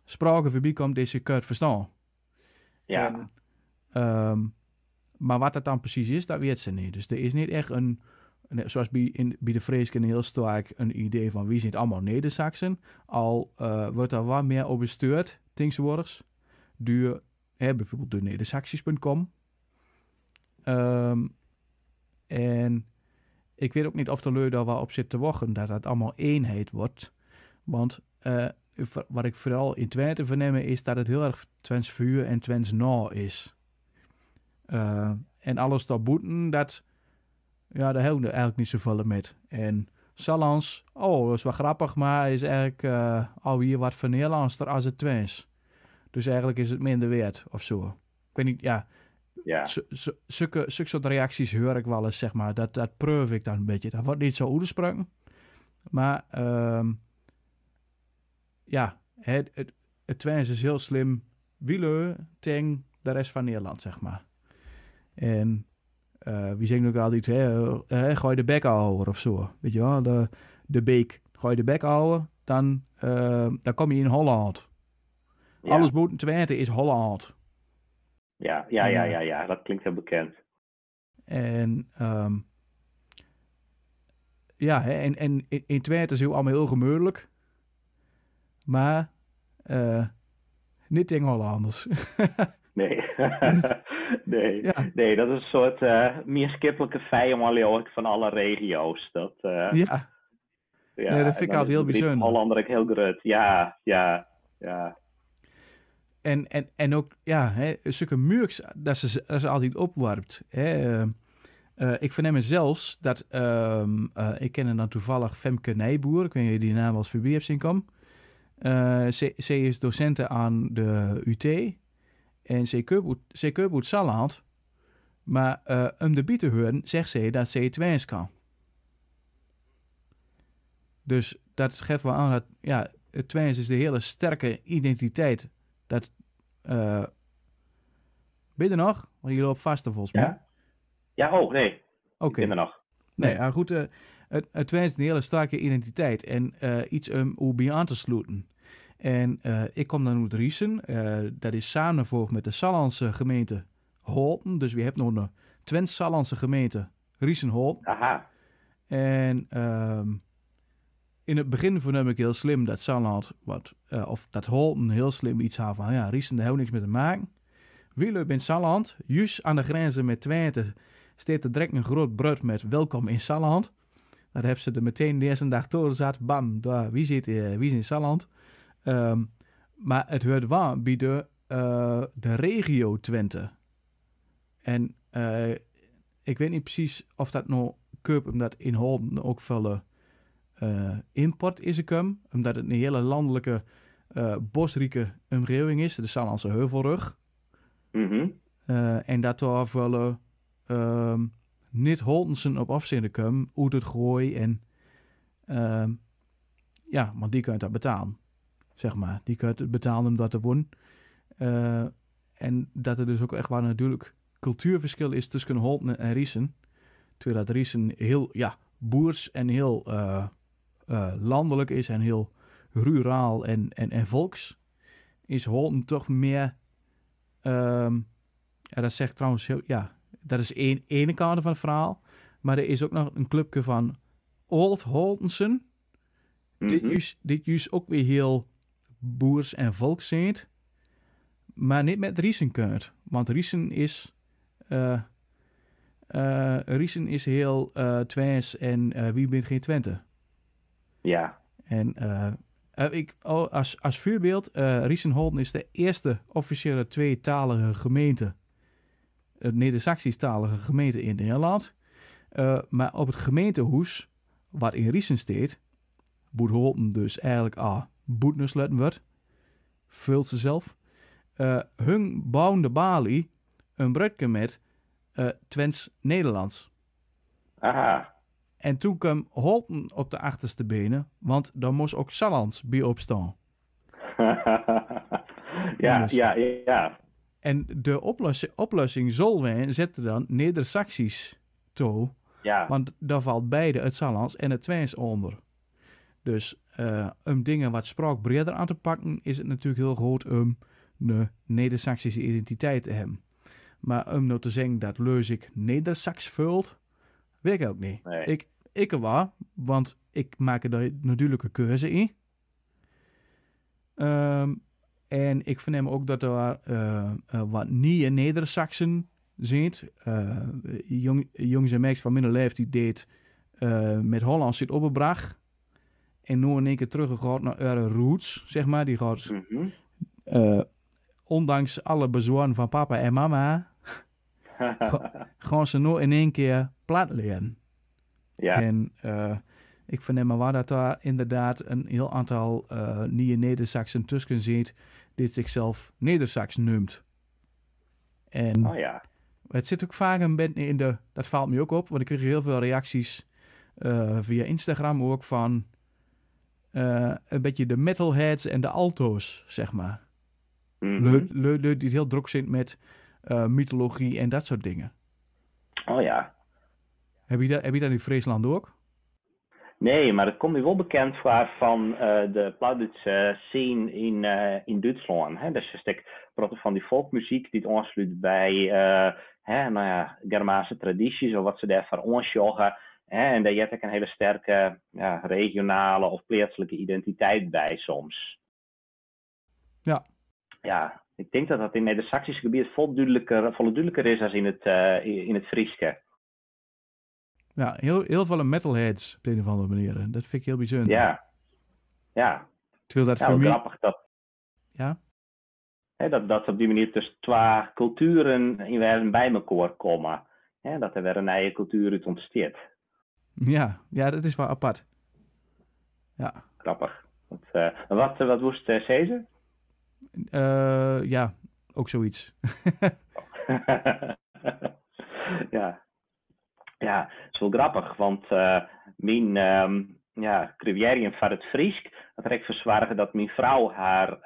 spraken voorbij komt die je kunt verstaan. Ja. Maar wat dat dan precies is, dat weet ze niet. Dus er is niet echt zoals bij de Freesken heel sterk een idee van wie zijn het allemaal Neder-Saxen. Al wordt er wat meer op bestuurd, tegenwoordig. Door bijvoorbeeld door Nedersaxisch.com. En ik weet ook niet of de leur daar wel op zit te wachten dat het allemaal eenheid wordt. Want wat ik vooral in Twente vernemen is dat het heel erg Twents vuur en Twents na is. En alles daarboeten, daar helpt er eigenlijk niet zoveel met. En Salans, dat is wel grappig, maar is eigenlijk alweer wat van Nederlandster als het Twents. Dus eigenlijk is het minder waard of zo. Ik weet niet, ja. Zulke soort reacties hoor ik wel eens, zeg maar. Dat proef ik dan een beetje. Dat wordt niet zo uitgesproken. Maar het Twents is heel slim wielen tegen de rest van Nederland, zeg maar. En wie zeggen ook altijd, ga je de bek houden of zo. Weet je wel, de beek. Ga je de bek houden, dan kom je in Holland. Ja. Alles boven Twente is Holland. Ja, dat klinkt heel bekend. En en in Twente is het allemaal heel gemoedelijk. Maar niet tegen Hollanders. Nee. Nee, dat is een soort meer skippelijke vijand van alle regio's. Nee, dat vind ik altijd heel bijzonder. Hollander heel groot. Ja. En ook, zulke murks dat ze altijd opwarpt. Ik verneem zelfs dat, ik ken dan toevallig Femke Nijboer, ik weet niet of je die naam als voorbij hebt zien komen. Ze is docenten aan de UT en ze keupt uit Salland. Maar om de bieten te horen, zegt ze dat ze het Twents kan. Dus dat geeft wel aan dat, het Twents is de hele sterke identiteit. Dat, ben je er nog? Want je loopt vast volgens mij. Ja, nee. Oké. Ik ben er nog. Nee, goed. Het Twents is een hele sterke identiteit. En iets om bij aan te sluiten. En ik kom dan uit Riesen. Dat is samengevoegd met de Sallandse gemeente Holten. Dus we hebben nog een Twents-Sallandse gemeente Riesen-Holten. Aha. En in het begin vond ik heel slim dat Salland, of dat Holten heel slim iets had van, Riesen, daar heeft niks mee te maken. Wielup in Salland, juist aan de grenzen met Twente, staat er direct een groot brug met welkom in Salland. Daar hebben ze er meteen de eerste dag door zat, bam, daar, wie zit in Salland. Maar het hoort wel bij de regio Twente. En ik weet niet precies of dat nou komt, omdat in Holten ook veel import is gekomen, omdat het een hele landelijke, bosrijke omgeving is, de Sallandse Heuvelrug. Mm-hmm. En dat daar veel niet Holtensen op afzenden komen, uit het gooi en want die kunt dat betalen, zeg maar. Die kunt het betalen omdat er woont. En dat er dus ook echt wel natuurlijk cultuurverschil is tussen Holten en Riesen. Terwijl dat Riesen heel boers en heel landelijk is en heel ruraal en volks, is Holten toch meer. Dat zegt trouwens heel, dat is ene kant van het verhaal. Maar er is ook nog een clubje van Old Holtensen. Mm-hmm. Dit juist ook weer heel boers- en volkszeent, maar niet met Riesen kunt. Want Riesen is heel Twents en wie bent geen Twente. Ja. En als voorbeeld, Riesenholten is de eerste officiële tweetalige gemeente, Neder-Saxisch-talige gemeente in Nederland. Maar op het gemeentehuis, wat in Riesen staat, moet Holten dus eigenlijk Boetnus laten wordt, vult ze zelf. Hun bouwen de balie een brugje met Twents Nederlands. Aha. En toen kwam Holten op de achterste benen, want daar moest ook Sallands bij opstaan. Ja, Dus- ja. En de oplossing Zolwijn zette dan Neder-Saxisch toe, Ja. want daar valt beide het Sallands en het Twents onder. Dus om dingen wat spraak breder aan te pakken, is het natuurlijk heel goed om een Neder-Saxische identiteit te hebben. Maar om nou te zeggen dat Leusik Neder-Sax vult, weet ik ook niet. Nee. Ik wel, want ik maak er daar natuurlijk een keuze in. En ik verneem ook dat er wat nieuwe Neder-Saxen zijn. Jongens en meisjes van minder leeftijd die deed met Hollands zit opgebracht. En nu in één keer teruggegaan naar haar roots, zeg maar. Die gaat, ondanks alle bezwaren van papa en mama, gaan ze nu in één keer plat leren. Ja. En ik verneem maar waar dat daar inderdaad een heel aantal nieuwe Neder-Saxen tussen zit, die zichzelf Neder-Sax noemt. En Oh ja. het zit ook vaak een beetje in de, dat valt me ook op, want ik kreeg heel veel reacties via Instagram ook van een beetje de metalheads en de alto's, zeg maar. Leuk die het heel druk zijn met mythologie en dat soort dingen. Oh ja. Heb je dat in Friesland ook? Nee, maar het komt me wel bekend voor van de Plauditse scene in Duitsland. Hè? Dus een stuk praten van die folkmuziek die het aansluit bij Germaanse tradities of wat ze daarvoor aansjoggen. En daar heb ik een hele sterke regionale of plaatselijke identiteit bij soms. Ja. Ja, ik denk dat dat in het Neder-Saxisch gebied volle duidelijker is dan in het Frieske. Ja, heel veel metalheads op de een of andere manier. Dat vind ik heel bijzonder. Ja. Terwijl dat Ja, voor mij... grappig dat... Ja? Dat op die manier dus twee culturen in werden bij elkaar komen. Dat er weer een eigen cultuur uit ontsteert. Ja, dat is wel apart. Ja. Grappig. Wat moest Cesar? Ja, ook zoiets. Ja, het is wel grappig, want mijn criterium van het Friesk, dat er ik verzorgen dat mijn vrouw haar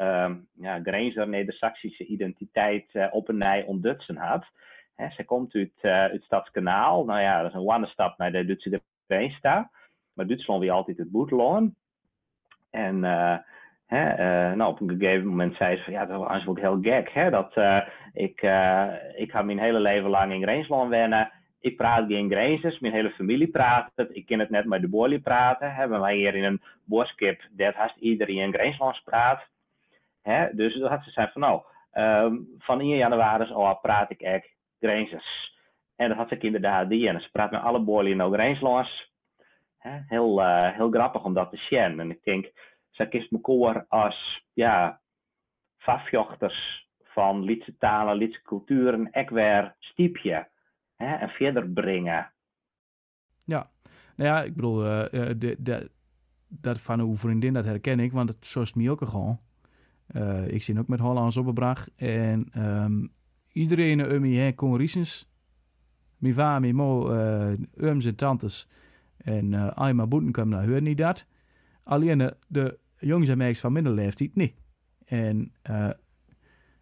Grenzer Neder-Saxische identiteit op en nij ontdutsen had. Ze komt uit het Stadskanaal. Nou ja, dat is een wandelstap naar de Duitse grens daar. Maar Duitsland wie altijd het boetloon. En op een gegeven moment zei ze van ja, dat was ook heel gek. Ik ga mijn hele leven lang in Grijnsland wennen. Ik praat geen Grijnzers, mijn hele familie praat het. Ik kan het net met de boerlie praten. Hebben wij hier in een boerskip, dat haast iedereen in Grijnslands praat. Dus toen had ze gezegd van nou, van 1 januari praat ik echt Grijnzers. En dat had ze inderdaad die. En ze praat met alle boerlie nou Grijnslands. Heel grappig om dat te zien. En ik denk, ze kiest me koor als vafjochters van Lietse talen, Lietse culturen, ek weer stiepje en verder brengen. Ja, nou ja, ik bedoel, dat van uw vriendin, dat herken ik, want het zo is het mij ook gewoon. Ik zit ook met Hollands opgebracht en iedereen om me heen kon Riesens. Mijn vader, mijn mo, ooms en tantes. En als je maar boeten kwam, dan hoorde niet dat. Alleen de jongens en meisjes van minder leeftijd, nee. En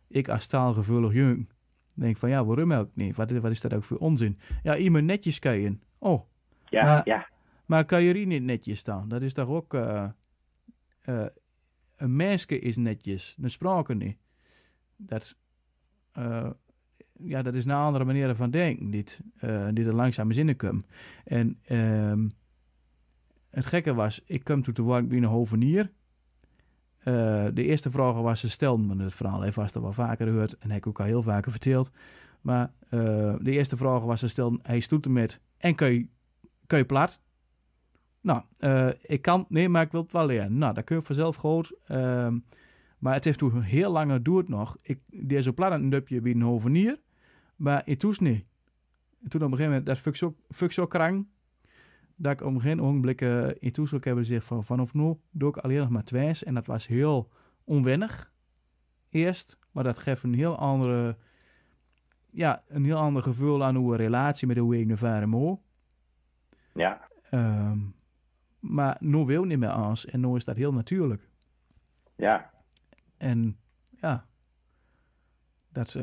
ik als taalgevoelig jong denk van ja, waarom ook niet? Wat is dat ook voor onzin? Ja, iemand netjes kijken. Oh. Maar kan je niet netjes staan? Dat is toch ook... een meisje is netjes, een sprake niet. Dat is een andere manier van denken, die er langzaam zinnen komen. En het gekke was, ik kwam toen te werk bij een hovenier. de eerste vraag was ze stelden, maar het verhaal heeft vast al wel vaker gehoord en heb ik ook al heel vaker verteld. Maar de eerste vraag was ze stelden, hij stoet er met, en kun je plat? Nou, ik kan, nee, maar ik wil het wel leren. Nou, dat kun je vanzelf goed. Maar het heeft toen heel lang geduurd nog. Die zo plat een dupje bij een hovenier, maar in toes niet. En toen op een gegeven moment, dat vond ik zo krang, dat ik op een gegeven ogenblik in toes ook hebben gezegd vanaf nu doe ik alleen nog maar twijs. En dat was heel onwennig eerst, maar dat geeft een heel ander gevoel aan hoe een relatie met hoe ik nu varen moet. Ja. Maar nu wil niet meer anders en nu is dat heel natuurlijk. Ja. En ja, dat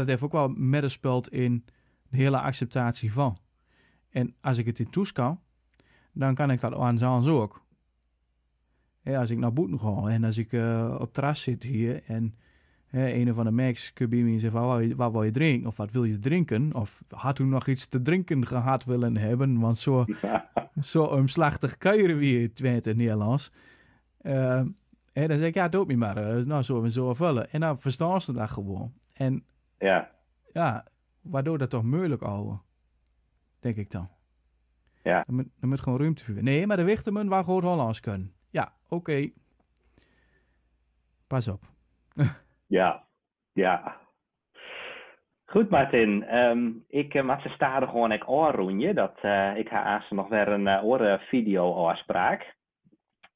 heeft ook wel medespeeld in de hele acceptatie van. En als ik het in toes kan, dan kan ik dat aan ook. Ja, als ik naar boeten ga en als ik op het terras zit hier en een van de Max kun je bij me zeggen, wat wil je drinken? Of wat wil je drinken? Of had u nog iets te drinken gehad willen hebben? Want zo omslachtig kuieren we in Twente Nederlands. En dan zeg ik, ja, doe me maar. Nou, zullen we zo vullen. En dan verstaan ze dat gewoon. En ja, waardoor dat toch moeilijk houden. Denk ik dan. Ja. Dan moet gewoon ruimte voor. Nee, maar de wichtermen waar goed Hollands kunnen. Ja, oké. Pas op. Ja. Goed, Martin. Ik maak ze staren gewoon een oorroenje. Dat ik ga ze nog weer een oren video afspraak.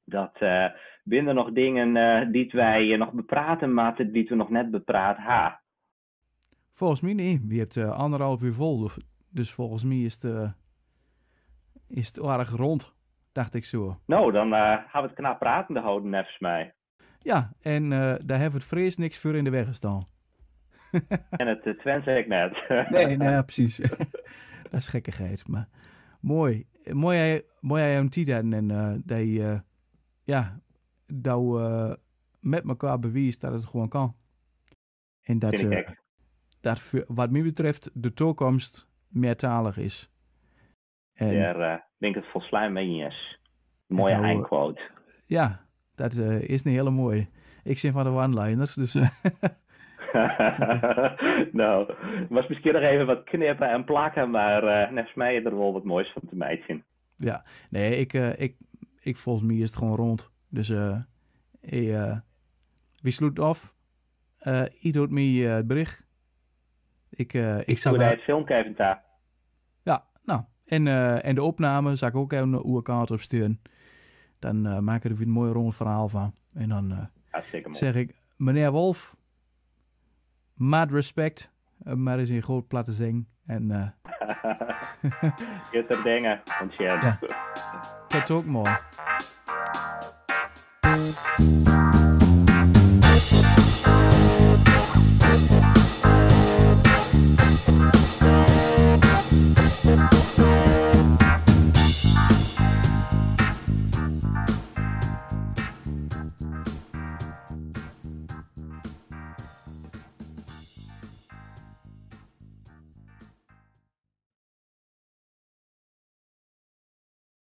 Dat binnen nog dingen die wij nog bepraten, maar die we nog net bepraat ha. Volgens mij niet. Je hebt 1,5 uur vol. Dus volgens mij is het erg rond, dacht ik zo. Nou, dan gaan we het knap pratende houden, nevens mij. Ja, en daar hebben we het vrees niks voor in de weg gestaan. En het Twente ik net. Nee, precies. Dat is gekkigheid, maar mooi. Mooi jij een tijd hebben en dat je met elkaar bewijst dat het gewoon kan. En dat wat mij betreft de toekomst meertalig is. En daar ben ik het volslijn mee eens. Mooie eindquote. Ja, dat is een hele mooie. Ik zit van de one-liners, dus... Nou, was misschien nog even wat knippen en plakken, maar net mij er wel wat moois van te meiden. Ja, nee, ik volgens mij is het gewoon rond. Dus wie sloot af? I doet me het bericht. Ik zal het filmpje even daar. Ja, nou. En de opname zal ik ook even een kaart opsturen. Dan maken we er weer een mooi rond verhaal van. En dan zeg ik, meneer Wolf, mad respect, maar is een groot platte zing. En je te dingen, want ja. Dat ook mooi.